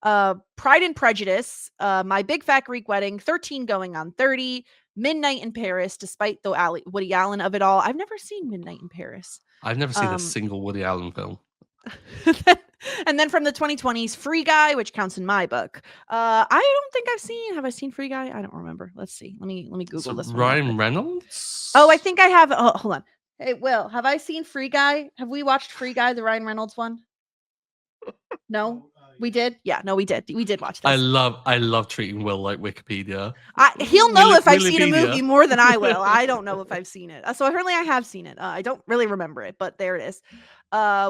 Pride and Prejudice, My Big Fat Greek Wedding, 13 Going on 30, Midnight in Paris, despite the Woody Allen of it all. I've never seen Midnight in Paris. I've never seen a single Woody Allen film. And then from the 2020s, Free Guy, which counts in my book. I don't think have I seen Free Guy? I don't remember. Let's see. Let me Google this one. Ryan Reynolds? Oh, I think I have. Oh, hold on. Hey, Will, have I seen Free Guy? Have we watched Free Guy, the Ryan Reynolds one? No? We did? Yeah, no, we did. We did watch this. I love treating Will like Wikipedia. He'll know if I've seen a movie more than I will. I don't know if I've seen it. So apparently I have seen it. I don't really remember it, but there it is.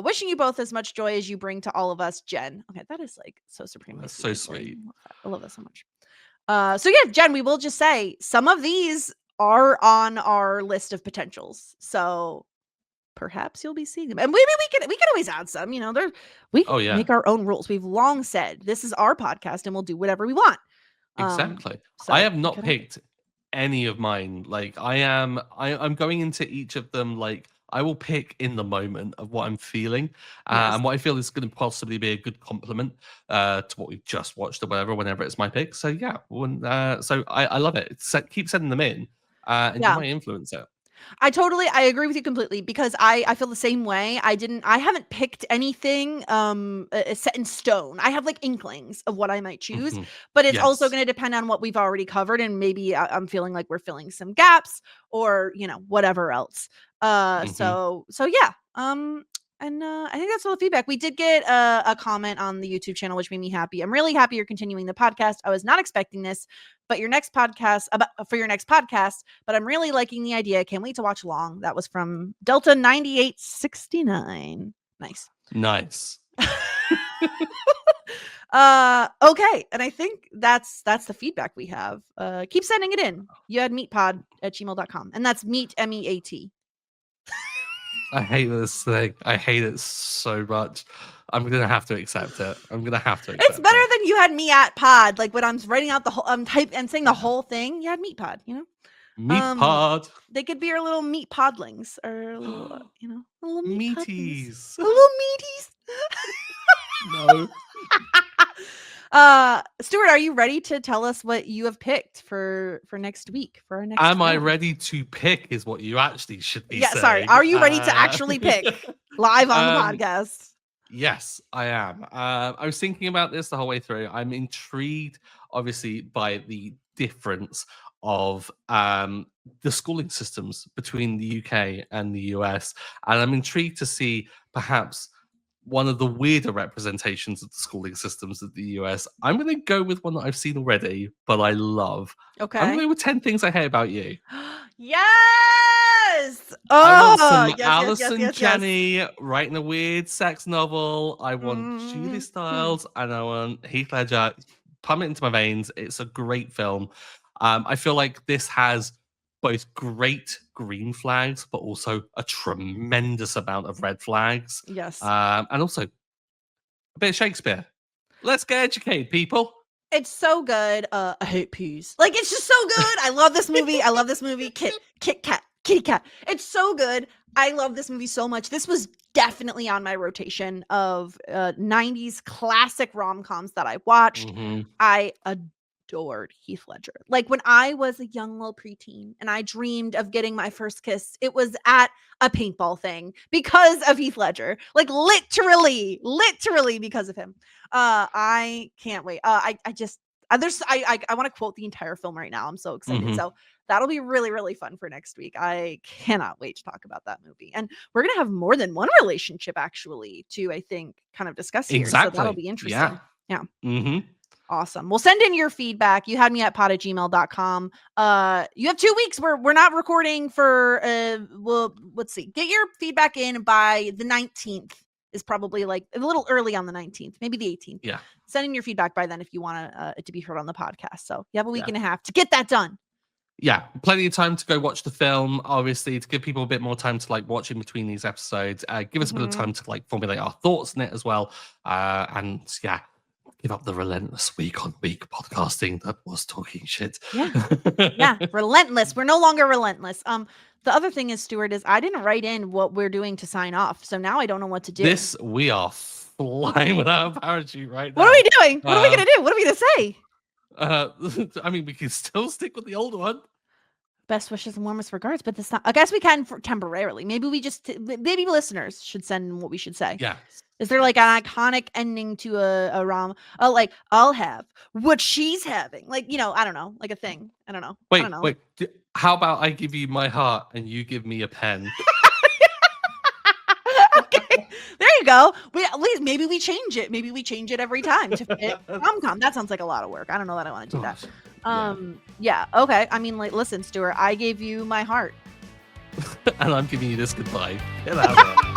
Wishing you both as much joy as you bring to all of us, Jen. Okay, that is like so supremely That's so sweet. I love that so much. So yeah, Jen, we will just say some of these are on our list of potentials. So perhaps you'll be seeing them, and maybe we can always add some. We can make our own rules. We've long said this is our podcast, and we'll do whatever we want. Exactly. So I have not picked any of mine. Like I'm going into each of them. Like I will pick in the moment of what I'm feeling, and what I feel is going to possibly be a good compliment to what we've just watched or whatever. Whenever it's my pick. So yeah, so I love it. Keep sending them in, and you might influence it. I agree with you completely because I feel the same way. I haven't picked anything set in stone. I have like inklings of what I might choose, but it's also going to depend on what we've already covered, and maybe I'm feeling like we're filling some gaps or whatever else. So yeah. And I think that's all the feedback. We did get a comment on the YouTube channel, which made me happy. I'm really happy you're continuing the podcast. I was not expecting this, but your next podcast but I'm really liking the idea. Can't wait to watch along. That was from Delta 9869. Nice. Okay. And I think that's the feedback we have. Keep sending it in. You had meatpod@gmail.com. And that's meat, MEAT. I hate this thing. I hate it so much. I'm gonna have to accept it. It's better than you had me at pod. Like when I'm writing out the whole, I'm saying the whole thing. You had meat pod. Meat pod. They could be our little meat podlings or little, little meaties. Little meaties. No. Stuart, are you ready to tell us what you have picked for next week for our next? Am I ready to pick? Is what you actually should be saying. Sorry. Are you ready to actually pick live on the podcast? Yes, I am. I was thinking about this the whole way through. I'm intrigued, obviously, by the difference of the schooling systems between the UK and the US, and I'm intrigued to see perhaps one of the weirder representations of the schooling systems of the US. I'm going to go with one that I've seen already, but I love. Okay. I'm going to go with 10 Things I Hate About You. Yes! I want some Alison Janney writing a weird sex novel. I want Julie Stiles and I want Heath Ledger. Pump it into my veins. It's a great film. I feel like this has both great green flags, but also a tremendous amount of red flags. Yes. And also a bit of Shakespeare. Let's get educated, people. It's so good. I hate peas. Like, it's just so good. I love this movie. I love this movie. Kitty cat. It's so good. I love this movie so much. This was definitely on my rotation of 90s classic rom-coms that I watched. I adored Heath Ledger. Like, when I was a young little preteen and I dreamed of getting my first kiss, it was at a paintball thing because of Heath Ledger. Like, literally because of him. I can't wait. I want to quote the entire film right now. I'm so excited. So that'll be really, really fun for next week. I cannot wait to talk about that movie. And we're going to have more than one relationship actually to, I think, kind of discuss here. Exactly. So that'll be interesting. Yeah. Mm-hmm. Awesome. Well, send in your feedback. You had me at pod@gmail.com. You have 2 weeks. We're not recording for, well, let's see. Get your feedback in by the 19th. Is probably like a little early on the 19th, maybe the 18th. Yeah. Send in your feedback by then if you want it to be heard on the podcast. So you have a week and a half to get that done. Yeah, plenty of time to go watch the film, obviously, to give people a bit more time to like watch in between these episodes. Give us a bit of time to like formulate our thoughts on it as well. And yeah, give up the relentless week-on-week podcasting that was talking shit. Yeah, relentless. We're no longer relentless. The other thing is, Stuart, is I didn't write in what we're doing to sign off. So now I don't know what to do. We are flying without a parachute right now. What are we doing? What are we going to do? What are we going to say? I mean, we can still stick with the old one. Best wishes and warmest regards, but that's not, I guess we can temporarily. Maybe maybe listeners should send what we should say. Yeah. Is there like an iconic ending to a rom? Oh, like I'll have what she's having. Like, I don't know, like a thing. I don't know. Wait. How about I give you my heart and you give me a pen? Okay, there you go. At least maybe we change it. Maybe we change it every time to fit rom-com. That sounds like a lot of work. I don't know that I want to do that. Yeah. Okay. I mean, like, listen, Stuart, I gave you my heart. And I'm giving you this goodbye. Get out of there.